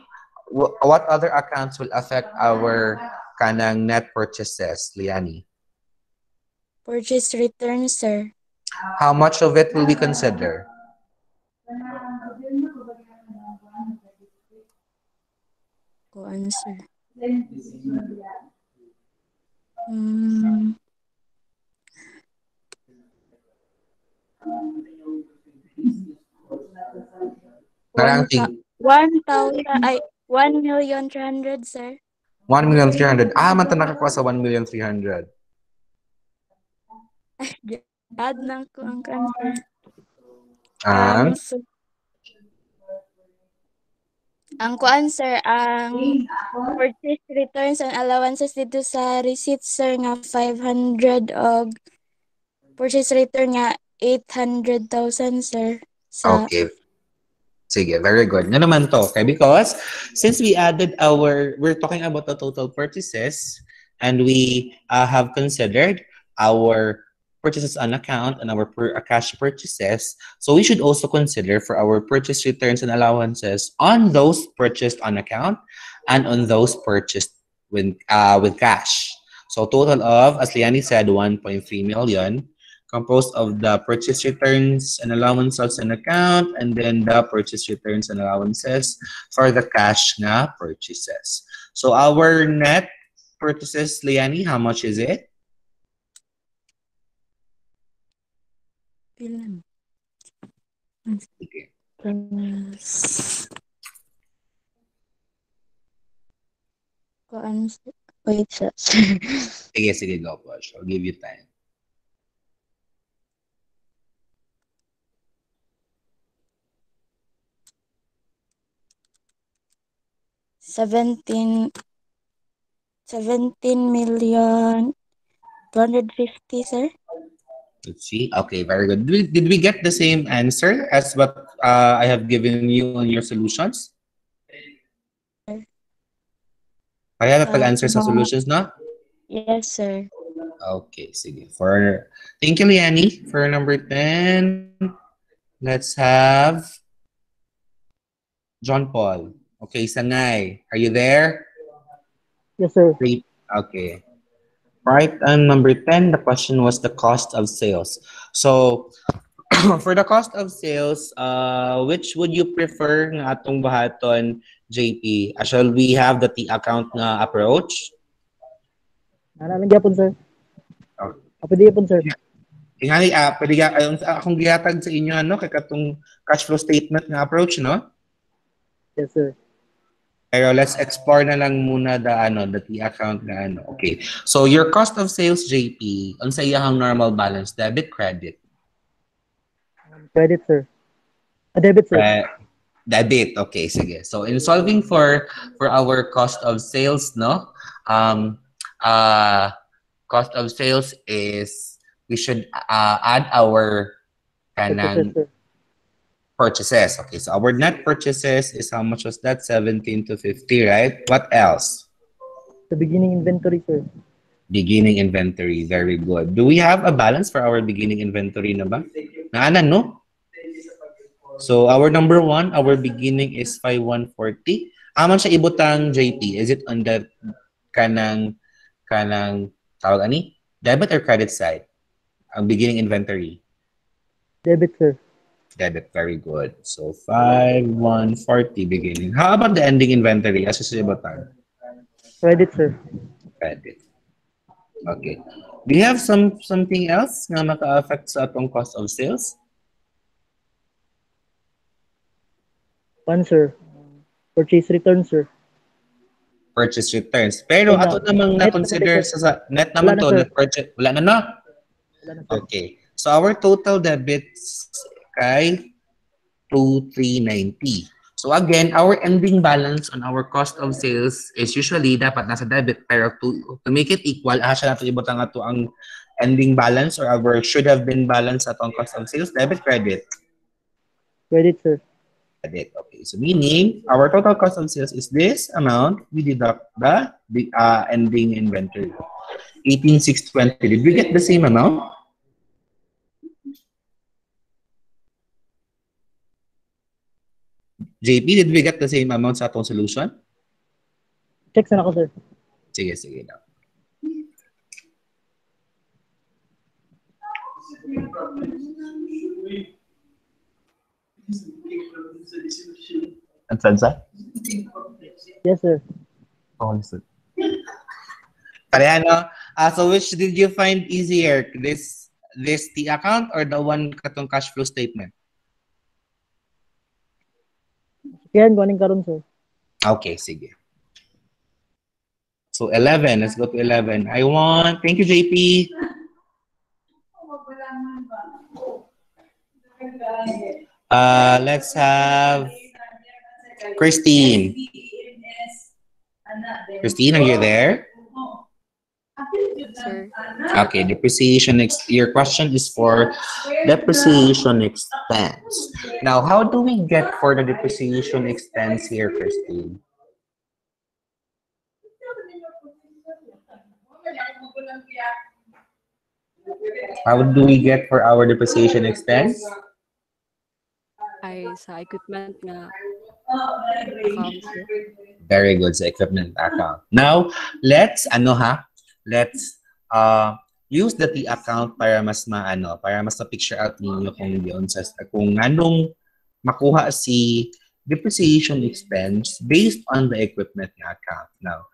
what other accounts will affect our kanang net purchases, Liani? Purchase return, sir. How much of it will we consider? Kuan, sir. Naranting. 1,300,000, sir. 1,300,000. Manta nakakuha sa 1,300,000. Add lang ko ang cancer. Ang? Ang kuan sir, ang purchase returns and allowances dito sa receipt sir nga 500 og purchase return nga 800,000 sir sa Okay. Sige, very good. Nga naman to, okay? Because since we're talking about the total purchases and we have considered our purchases on account and our cash purchases, so we should also consider for our purchase returns and allowances on those purchased on account and on those purchased with cash. So total of, as Liani said, 1.3 million. Composed of the purchase returns and allowances and account, and then the purchase returns and allowances for the cash na purchases. So our net purchases, Liani, how much is it? Pilan. Okay. Kuan sir. Wait sir. Sige, go, Posh. I'll give you time. 17,250,000 sir. Let's see. Okay, very good. Did we get the same answer as what I have given you on your solutions? Kaya na pag-answer sa solutions, no? Yes sir. Okay, sige. Thank you, Liani. For number 10, let's have John Paul. Okay, Sanay, are you there? Yes, sir. Great. Okay. Right, and number 10, the question was the cost of sales. So, for the cost of sales, which would you prefer nga atong bahaton, JP? Shall we have the T-account na approach? Namin gyapon, sir. Okay. Pwede gyapon, sir. Tingali, pwede akong gihatag sa inyo, ano, kay katong cash flow statement na approach, no? Yes, sir. Pero let's explore na lang muna the T-account na ano. Okay. So, your cost of sales, JP, unsa iyang normal balance, debit, credit? Credit, sir. Debit, sir. Debit. Okay, sige. So, in solving for our cost of sales, no? Cost of sales is we should add our kanang purchases. Okay, so our net purchases is how much was that? 17 to 50, right? What else? The beginning inventory, sir. Beginning inventory. Very good. Do we have a balance for our beginning inventory na ba? Naanan, no? So our number 1, our beginning is 5,140. Aman siya ibutang JP. Is it on the kanang tawag ani? Debit or credit side? Ang beginning inventory. Debit, sir. Debit, very good. So 5,140 beginning. How about the ending inventory? As sa ibutang? Credit, sir. Credit. Okay. Do you have something else na maka-affect sa atong cost of sales? One, sir. Purchase return, sir. Purchase returns. Pero Ay, ato namang na-consider sa net naman to, net purchase. Wala na, no? Wala na, sir. Okay. So our total debits kay 2,390. So again, our ending balance on our cost of sales is usually dapat nasa debit, pero to make it equal, siya natin ibutang ato ang ending balance or our should have been balance at ang cost of sales, debit, credit? Credit, sir. Credit. Okay, so meaning our total cost of sales is this amount. We deduct the ending inventory. 18,620. Did we get the same amount? JP, did we get the same amount sa atong solution? Check sana ako, sir. Sige na. Ansa? Yes, sir. Oh, listen. Pareha, no? So which did you find easier? This T account or the one katong cash flow statement? Kaya ganing karon, sir. Okay, sige. So 11, let's go to 11. Thank you, JP. Let's have Christine. Christine, are you there? Sir. Okay, your question is for depreciation expense. Now, how do we get for the depreciation expense here, Christine? How do we get for our depreciation expense? Ay sa equipment nga account, sir. Very good, sa equipment account. Now, let's use the T account para mas ma-picture out ninyo kung anong makuha si depreciation expense based on the equipment account. Now,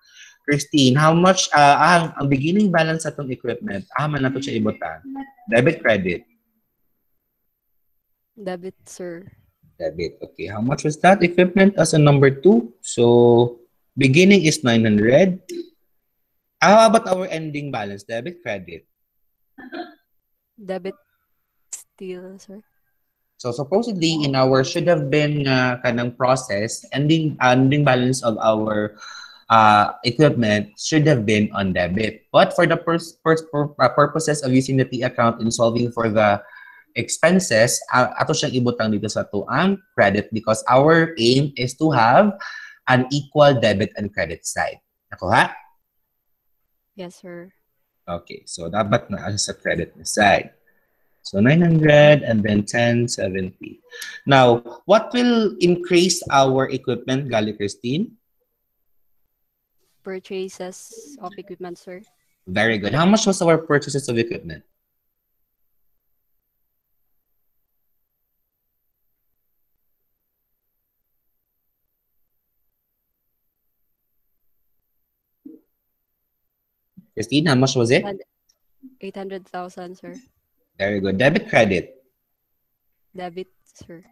Christine, how much ang beginning balance sa itong equipment, man na ito siya ibutan? Debit, credit? Debit, sir. Debit. Okay, how much was that equipment as a number 2? So, beginning is 900. How about our ending balance? Debit, credit? Debit still, sir. So, supposedly, in our should have been kanang process, ending balance of our equipment should have been on debit. But for the purposes of using the T account in solving for the expenses, ato siyang ibutang dito sa tuang credit because our aim is to have an equal debit and credit side. Nakuha? Yes, sir. Okay, so dapat na sa credit na side. So 900 and then 1070. Now, what will increase our equipment, Gali Christine? Purchases of equipment, sir. Very good. How much was our purchases of equipment? Christine, how much was it? 800,000, sir. Very good. Debit, credit? Debit, sir.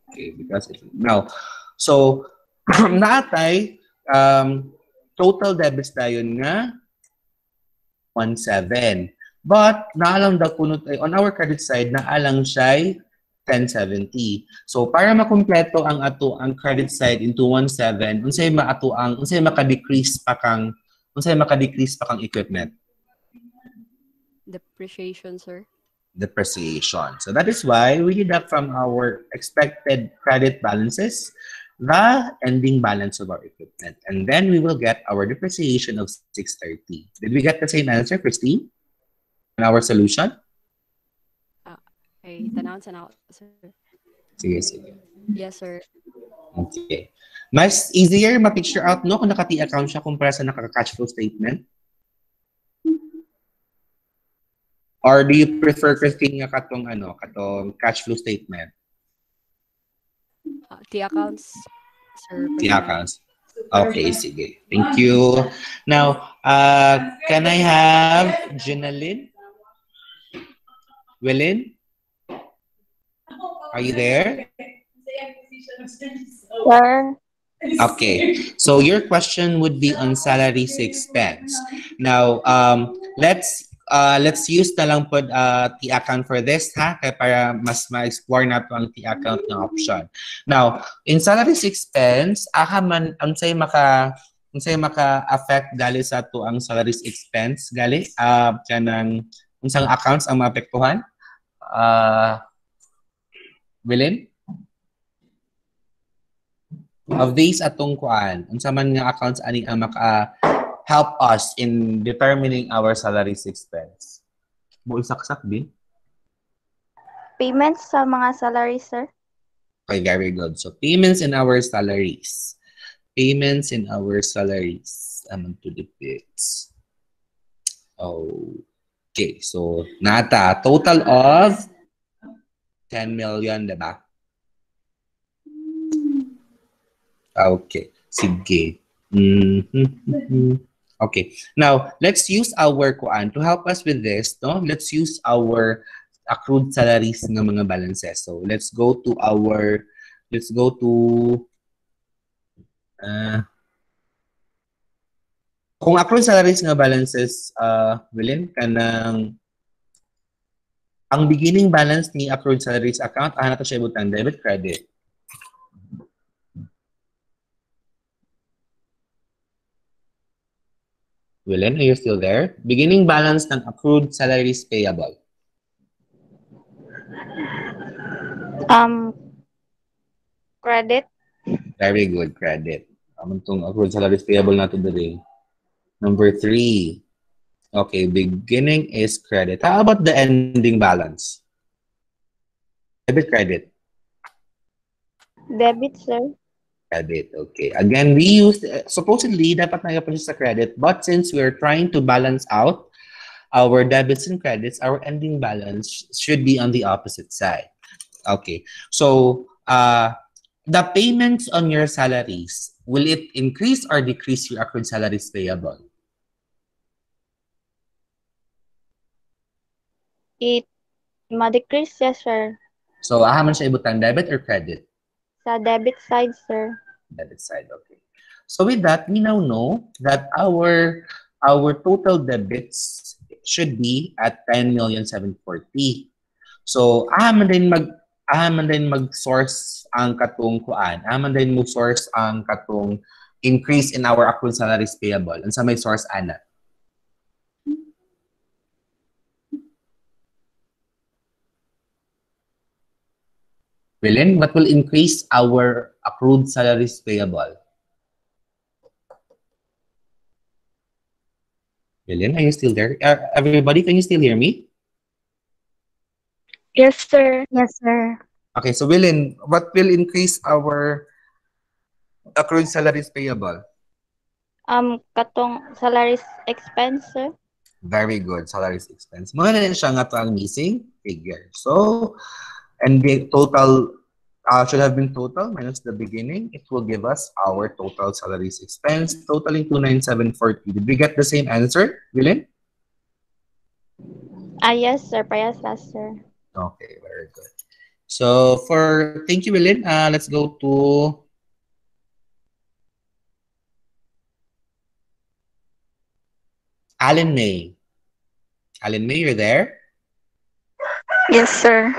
Okay, because now, so naatay total debits tayo nga 17. But naalang daw kunot ay on our credit side naalang siya 1070. So para makumpleto ang credit side into 17, unsay maka-decrease pa kang equipment? Depreciation, sir. Depreciation. So that is why we deduct from our expected credit balances the ending balance of our equipment. And then we will get our depreciation of 630. Did we get the same answer, Christine? In our solution? Okay, tanaw, sir. Sige. Yes, sir. Okay. Mas easier ma-picture out no kung naka-T account siya kumpara sa naka-cash flow statement? Or do you prefer, Christine, nga katong cash flow statement? T accounts, sir. T accounts. Okay, sige. Thank you. Now, can I have Ginalyn? Willin? Are you there? Sir. Okay. So your question would be on salaries expense. Now, let's use na lang po T account for this, ha? Kaya para mas ma-explore na po ang T account na option. Now, in salaries expense, unsay maka-affect gali sa to ang salaries expense gali kanang unsang accounts ang maapektuhan? Willin? Of these atong kuan, unsa man nga accounts ani ang maka-help us in determining our salaries expense? Buol saksak din. Payments sa mga salaries, sir. Okay, very good. So payments in our salaries. Payments in our salaries. Among to the bits. Okay, so nata total of 10 million, diba? Okay, sige. Okay, now let's use our kuan to help us with this, no? Let's use our accrued salaries ng mga balances. So let's go to kung accrued salaries nga balances, Willin, kanang ang beginning balance ni accrued salaries account, na to siya ibutang debit, credit. Willen, are you still there? Beginning balance ng accrued salaries payable. Credit. Very good, credit. Itong accrued salaries payable natin today. Number 3. Okay, beginning is credit. How about the ending balance? Debit, credit? Debit, sir. Credit, okay. Again, we use, supposedly, dapat nag-apply sa credit, but since we're trying to balance out our debits and credits, our ending balance should be on the opposite side. Okay, so the payments on your salaries, will it increase or decrease your accrued salaries payable? It ma-decrease, yes, sir. So, man siya ibutang debit or credit? Sa debit side, sir. Debit side, okay. So with that, we now know that our total debits should be at 10,740,000. So, man din mag-source ang katong kuan. Man din mag-source ang katong increase in our accrued salaries payable. And sa may source ana. Willen, what will increase our accrued salaries payable? Willen, are you still there? Everybody, can you still hear me? Yes, sir. Yes, sir. Okay, so Willen, what will increase our accrued salaries payable? Katong salaries expense, sir. Very good, salaries expense. Mga na siya nga to ang missing figure. So, and the total should have been total minus the beginning. It will give us our total salaries expense, totaling 29740. Did we get the same answer, Willen? Yes, sir. Parehas last, sir. Okay, very good. So thank you, Willen. Let's go to Alan May. Alan May, you're there? Yes, sir.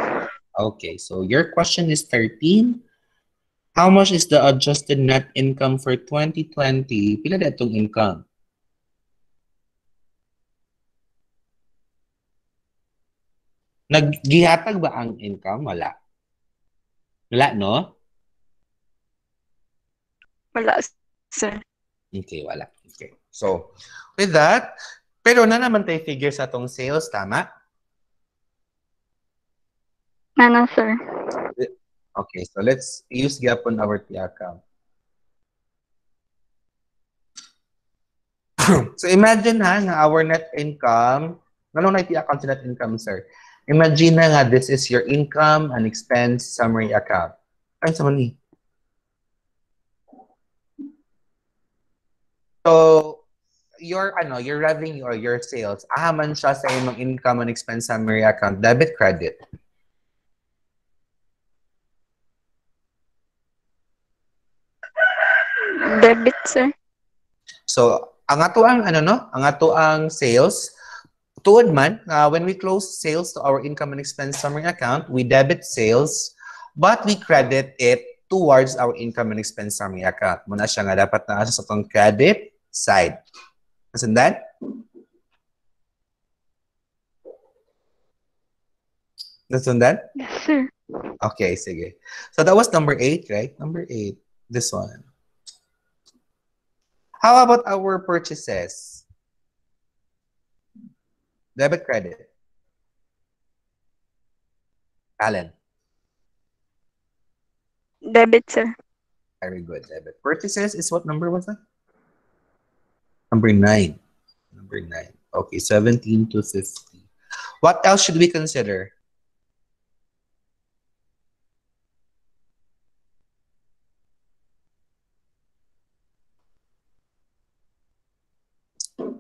Okay, so your question is 13. How much is the adjusted net income for 2020? Pila na itong income? Naggihatag ba ang income? Wala. Wala, no? Wala, sir. Okay, wala. Okay. So, with that, pero na naman tayo figure sa itong sales, tama? Nana, sir. Okay, so let's use gapon our T account. So imagine nga our net income, na T account sa net income, sir. Imagine nga this is your income and expense summary account. Ay, sa mani. So, your revenue or your sales, man siya sa imong income and expense summary account, debit, credit. Debit, sir. So, ang ato ang sales, tuod man, when we close sales to our income and expense summary account, we debit sales, but we credit it towards our income and expense summary account. Muna siya nga dapat na sa itong credit side. Nasundan? Nasundan? Yes, sir. Okay, sige. So that was number 8, right? Number 8, this one. How about our purchases? Debit, credit? Alan? Debit, sir. Very good, debit. Purchases is what number was that? Number 9. Number 9. Okay, 17 to 50. What else should we consider?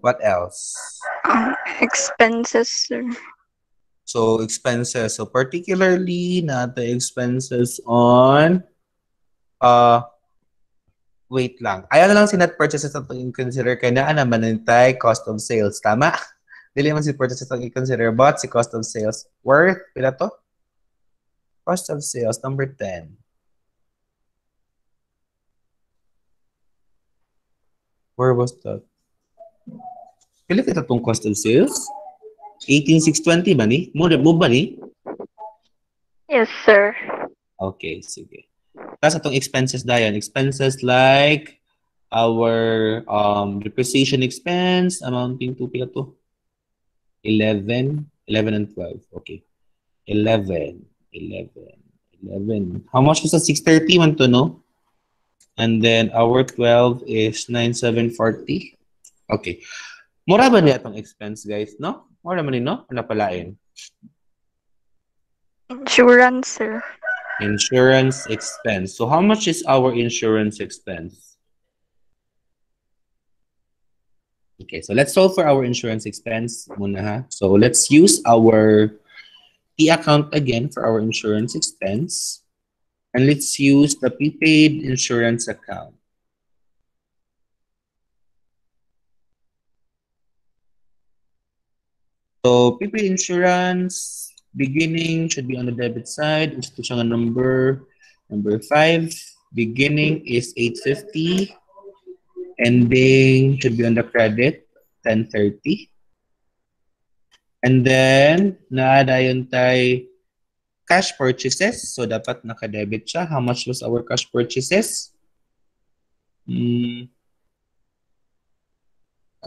What else? Expenses, sir. So, expenses. So, particularly, the expenses on, wait lang. Ayaw na lang si net purchases na itong i-consider kaya na naman nintay cost of sales. Tama? Dili naman si purchases itong i-consider, but si cost of sales. Worth, pila to? Cost of sales, number 10. Where was that? Pila kita itong cost of sales? 18,620 ba ni? Mo ba ni? Yes, sir. Okay, sige. Tapos itong expenses dayan. Expenses like our depreciation expense amounting to pila to? 11 and 12. Okay. 11. How much was the 630 man to, no? And then our 12 is 9,740. Okay. Mura ba niya itong expense, guys, no? Mura man no? Ano palain? Insurance, sir. Insurance expense. So how much is our insurance expense? Okay, so let's solve for our insurance expense muna, ha? So let's use our T account again for our insurance expense. And let's use the prepaid insurance account. So prepaid insurance beginning should be on the debit side. Gusto siya nga number 5. Beginning is 850. Ending should be on the credit 1030. And then naadayon tayo cash purchases. So dapat naka-debit siya. How much was our cash purchases?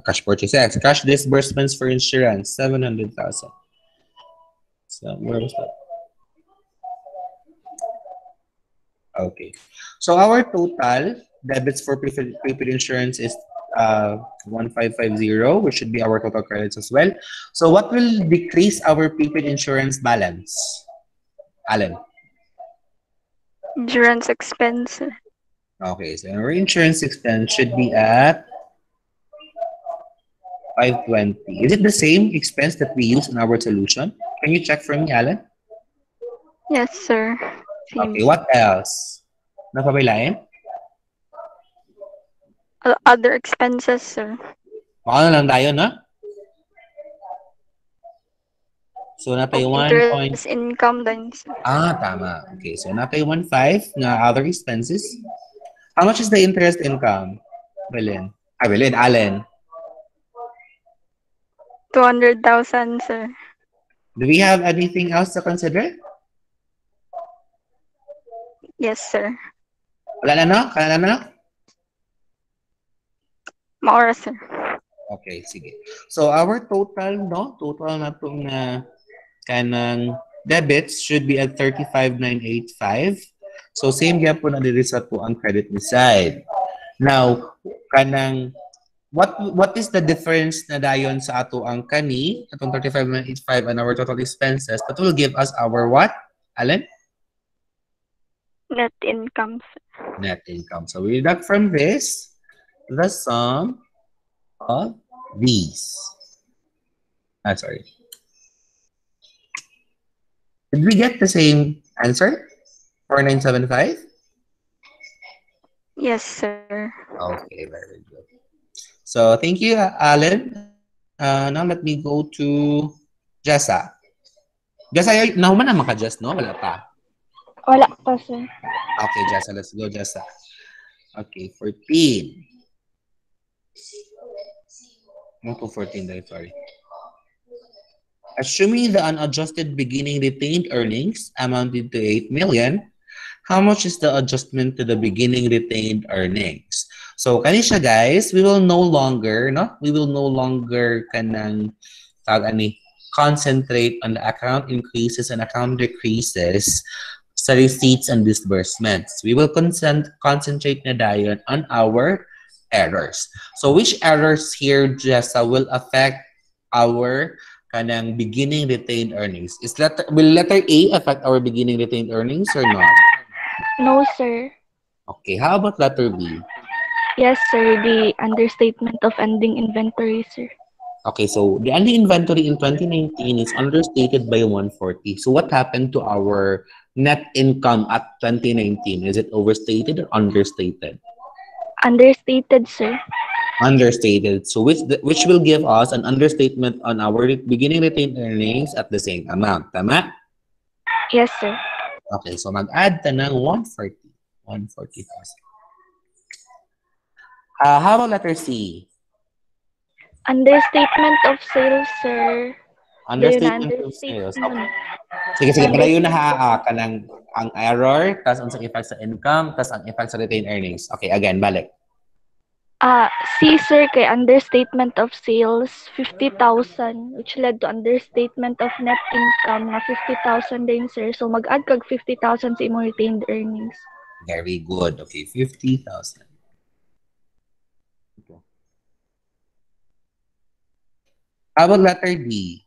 Cash purchases. Cash disbursements for insurance, 700,000. So where was that? Okay. So our total debits for prepaid insurance is 1550, which should be our total credits as well. So what will decrease our prepaid insurance balance? Alan? Insurance expense. Okay, so our insurance expense should be at 520. Is it the same expense that we use in our solution? Can you check for me, Alan? Yes, sir. Same. Okay, what else? Napabilayan? Other expenses, sir. Baka na lang tayo, no? So, natay 1 point... Interest income din, sir. Tama. Okay, so natay 1.5 na other expenses. How much is the interest income? Belen. Belen, Allen. 200,000, sir. Do we have anything else to consider? Yes, sir. Wala na, no? Kala na, no? Maura, sir. Okay, sige. So, our total, no? Total na itong kanang debits should be at 35,985. So, same gap po na diri sa po ang credit ni side. Now, kanang what is the difference na dayon sa ato ang kani, atong 35,985 and our total expenses, that will give us our what? Alan? Net income, sir. Net income. So, we deduct from this the sum of these. Sorry. Did we get the same answer? 4975? Yes, sir. Okay, very good. So, thank you, Alan. Now, let me go to Jessa. Jessa, nahuman naman ka, Jess, no? Wala pa. Wala pa, sir. Okay, Jessa, let's go, Jessa. Okay, 14. No, 14, sorry. Assuming the unadjusted beginning retained earnings amounted to 8 million, how much is the adjustment to the beginning retained earnings? So, kanisha guys, we will no longer kanang concentrate on the account increases and account decreases sa receipts and disbursements. We will concentrate na dayon on our errors. So, which errors here, Jessa, will affect our kanang beginning retained earnings? Will letter A affect our beginning retained earnings or not? No, sir. Okay, how about letter B? Yes, sir. The understatement of ending inventory, sir. Okay, so the ending inventory in 2019 is understated by 140. So what happened to our net income at 2019? Is it overstated or understated? Understated, sir. Understated. So which will give us an understatement on our beginning retained earnings at the same amount. Tama? Yes, sir. Okay, so mag-add ta ng 140,000. How about letter C? Understatement of sales, sir. Dayo na Understatement of understate sales. nun. Okay. Sige, padayon na Understatement. ha. Kanang ang error, tas ang effect sa income, tas ang effect sa retained earnings. Okay, again, balik. C, sir, kay understatement of sales, 50,000, which led to understatement of net income na 50,000 din, sir. So, mag-add kag 50,000 sa imong retained earnings. Very good. Okay, 50,000. Okay. How about letter D?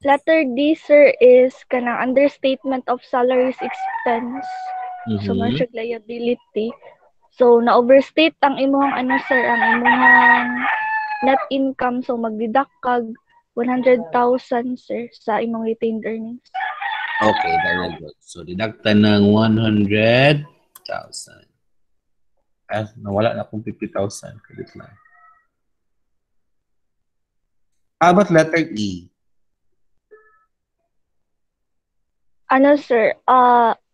Letter D, sir, is kanang understatement of salaries expense. So, man siya liability. So, na-overstate ang imong sir, ang imong net income. So, mag-deduct kag 100,000, sir, sa imong retained earnings. Okay, very good. So, deductan ng 100,000. Nawala na akong 50,000. Credit lang. How about letter E? Sir,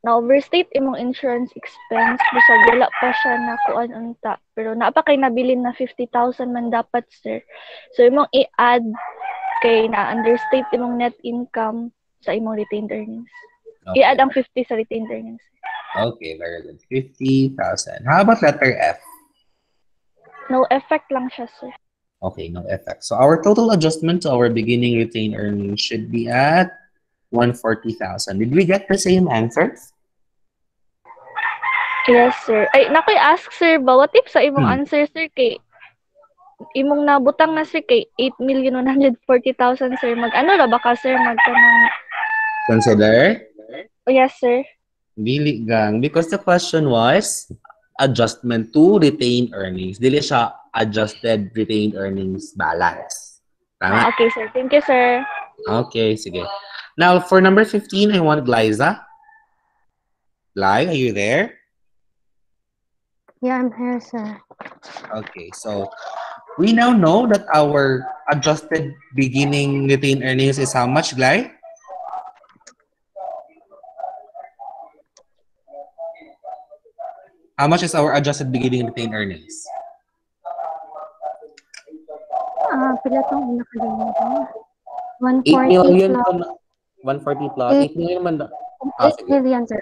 na-overstate imong insurance expense. Bisag wala pa siya na kuan unta. Pero naapa kay nabilin na 50,000 man dapat, sir. So, imong i-add kay na-understate imong net income sa imong retained earnings. Okay. I-add ang 50 sa retained earnings. Okay, very good. 50,000. How about letter F? No effect lang siya, sir. Okay, no effect. So our total adjustment to our beginning retained earnings should be at 140,000. Did we get the same answers? Yes, sir. Ay, nakoy ask, sir, ba, what if sa imong answer, sir, kay imong nabutang na, sir, kay 8,140,000, sir. Mag-ano ra baka, sir, magkanang... Consider? Oh, yes, sir. Dili gang. Because the question was adjustment to retained earnings. Dili siya adjusted retained earnings balance. Tama? Okay, sir. Thank you, sir. Okay, sige. Now, for number 15, I want Glyza. Gly, are you there? Yeah, I'm here, sir. Okay, so we now know that our adjusted beginning retained earnings is how much, Gly? How much is our adjusted beginning retained earnings? Pila tong nakalimutan. 8 million 140 plus. 140 plus. 8 million man. 8 million, sir.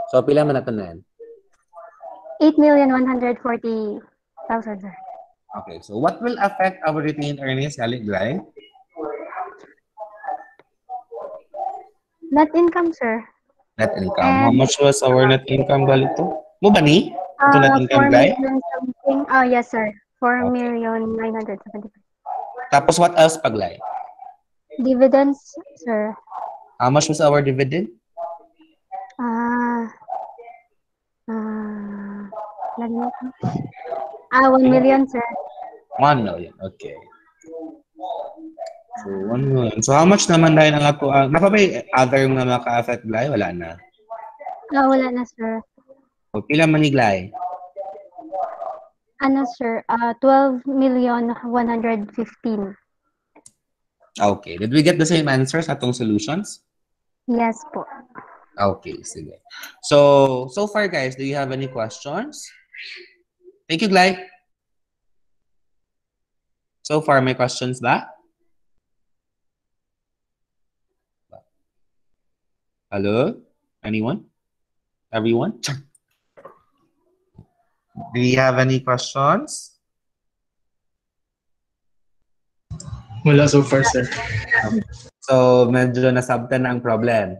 So, pila man natin na yan? 8,140,000, sir. Okay, so what will affect our retained earnings, Gly? Net income, sir. Net income. How much was our net income galit to? Mo ba ni? Ito net 4 income, Gly? million something. Oh, yes, sir. 4 Okay. million 975. Tapos what else pa, Gly? Dividends, sir. How much was our dividend? 1 million, sir. 1 million, okay. So, 1 million. So, how much naman dahil ang ato, napabay other nga maka-affect, Gly? Wala na. Wala na, sir. O, pila man ni Gly? Sir? 12,115,000. Okay. Did we get the same answers atong solutions? Yes po. Okay, sige. So far, guys, do you have any questions? Thank you, Gly. So far, may questions ba? Hello? Anyone? Everyone? Do you have any questions? Wala so far, sir. So, medyo nasabta na ang problem.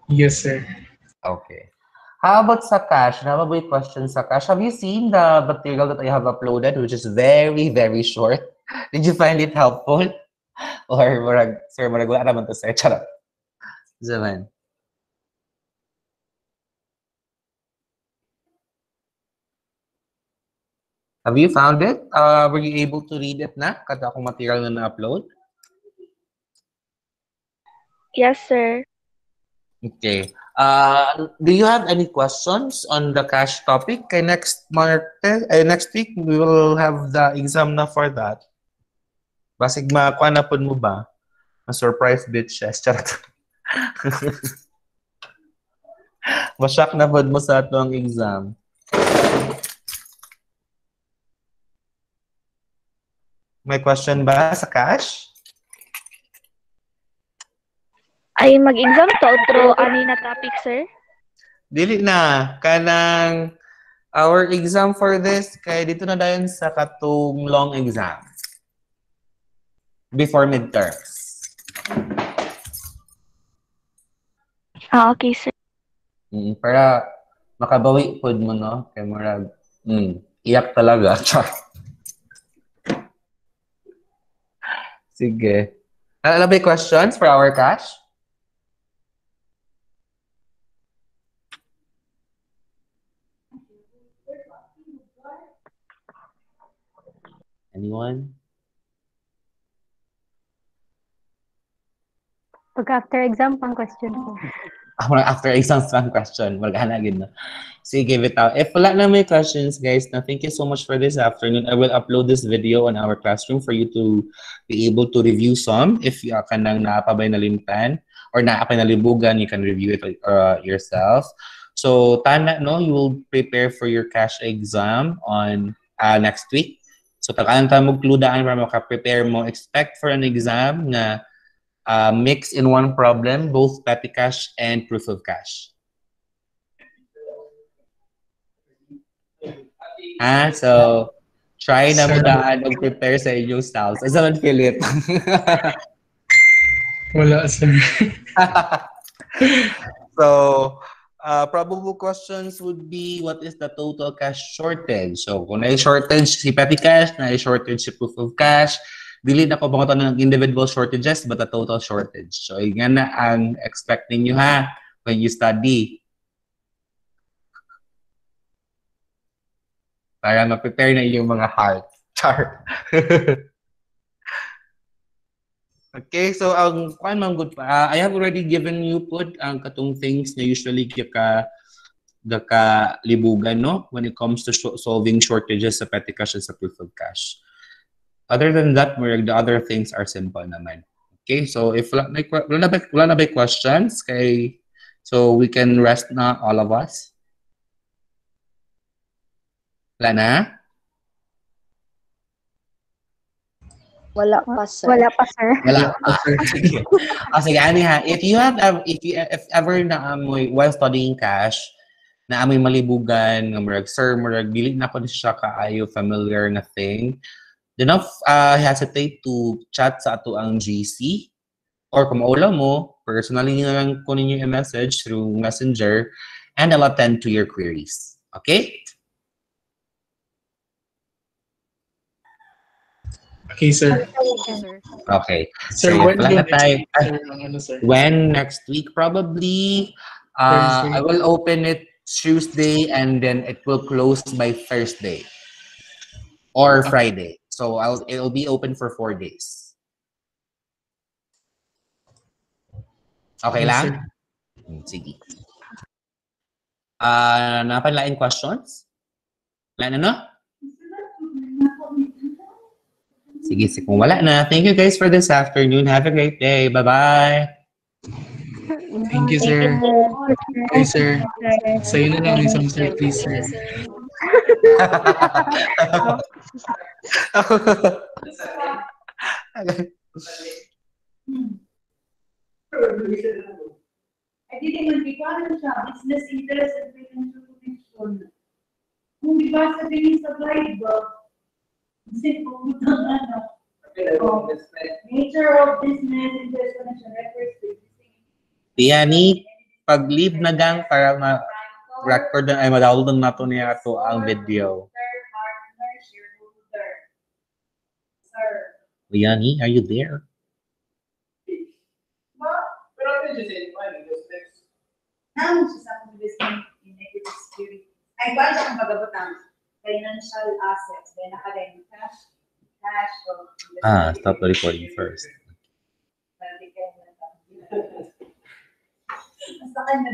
Yes, sir. Okay. How about sa cash? How about questions sa cash? Have you seen the material that I have uploaded, which is very, very short? Did you find it helpful? Or, sir, wala naman to, sir. Charot. Zaman. Have you found it? Were you able to read it na? Kada akong material na na-upload? Yes, sir. Okay. Do you have any questions on the cash topic? Kay next week, we will have the exam na for that. Basig makuha na po mo ba? Ma-surprise bitch. Charot. Masyak na po mo sa atong exam. May question ba sa cash? Ay mag-exam to outro ani na topic, sir? Dili na. Kanang our exam for this, kay dito na dayon sa katong long exam. Before midterms. Okay, sir. Para makabawi pod mo, no? Kay murag, iyak talaga. Sige. Ano ba yung questions for our cash? Anyone? Pag after exam, pang question ko. After exams lang question. Maghanap na. Sige, bitaw. If wala na may questions, guys, na thank you so much for this afternoon. I will upload this video on our classroom for you to be able to review some. If you ka nang naapabay na limtan or naapay na libugan, you can review it yourself. So, tana, no, you will prepare for your cash exam on next week. So, tagaan ta mo kludaan para maka-prepare mo. Expect for an exam na mix in one problem, both petty cash and proof of cash. So, try na mo daan og prepare sa inyong styles. Asa man Philip? Wala, sir. So, probable questions would be, what is the total cash shortage? So, kung na-shortage si petty cash, na-shortage si proof of cash, dili na ko bangotan ng individual shortages, but a total shortage. So, yan na ang expect ninyo ha when you study. Para ma-prepare na yung mga heart. Char. Okay, so ang good pa. I have already given you ang katong things na usually ka libugan, no, when it comes to solving shortages sa petty cash and sa proof of cash. Other than that, the other things are simple naman. Okay, so if wala na ba questions, kay so we can rest na all of us. Wala na? Wala pa, sir. Wala pa, sir. Wala. Sige. Sige, ani ha. If ever na amoy while studying cash, na amoy malibugan, nga murag sir, murag dili na ko siya kaayo familiar na thing, do not hesitate to chat sa ato ang GC, or kung maula mo, personally na lang kunin yung message through Messenger, and I'll attend to your queries. Okay? Okay, sir. Okay. Sir, So, when wala na tayo. sir? When next week? Probably, I will open it Tuesday and then it will close by Thursday or Friday. So, it'll be open for 4 days. Okay lang? Sige. Napanlain questions? Wala na, no? Sige, kung wala na, thank you guys for this afternoon. Have a great day. Bye-bye. Thank you, sir. Okay, sir. Sa'yo na lang isang sir, please, sir. Di naman bigyan siya, business interest and financial connection. Kung di ba sabihin sa guide, kasi pumunta ano, nature of business interest connection refers to Tiani, pag-leave na gang para ma-record na ay ma-download na ito niya ito ang video. Tiani, are you there? Nang siya sa investment in equity security. Ay, paano siya kung pagabutang financial assets, then nakadayang cash, or Stop the recording first. basta kayo na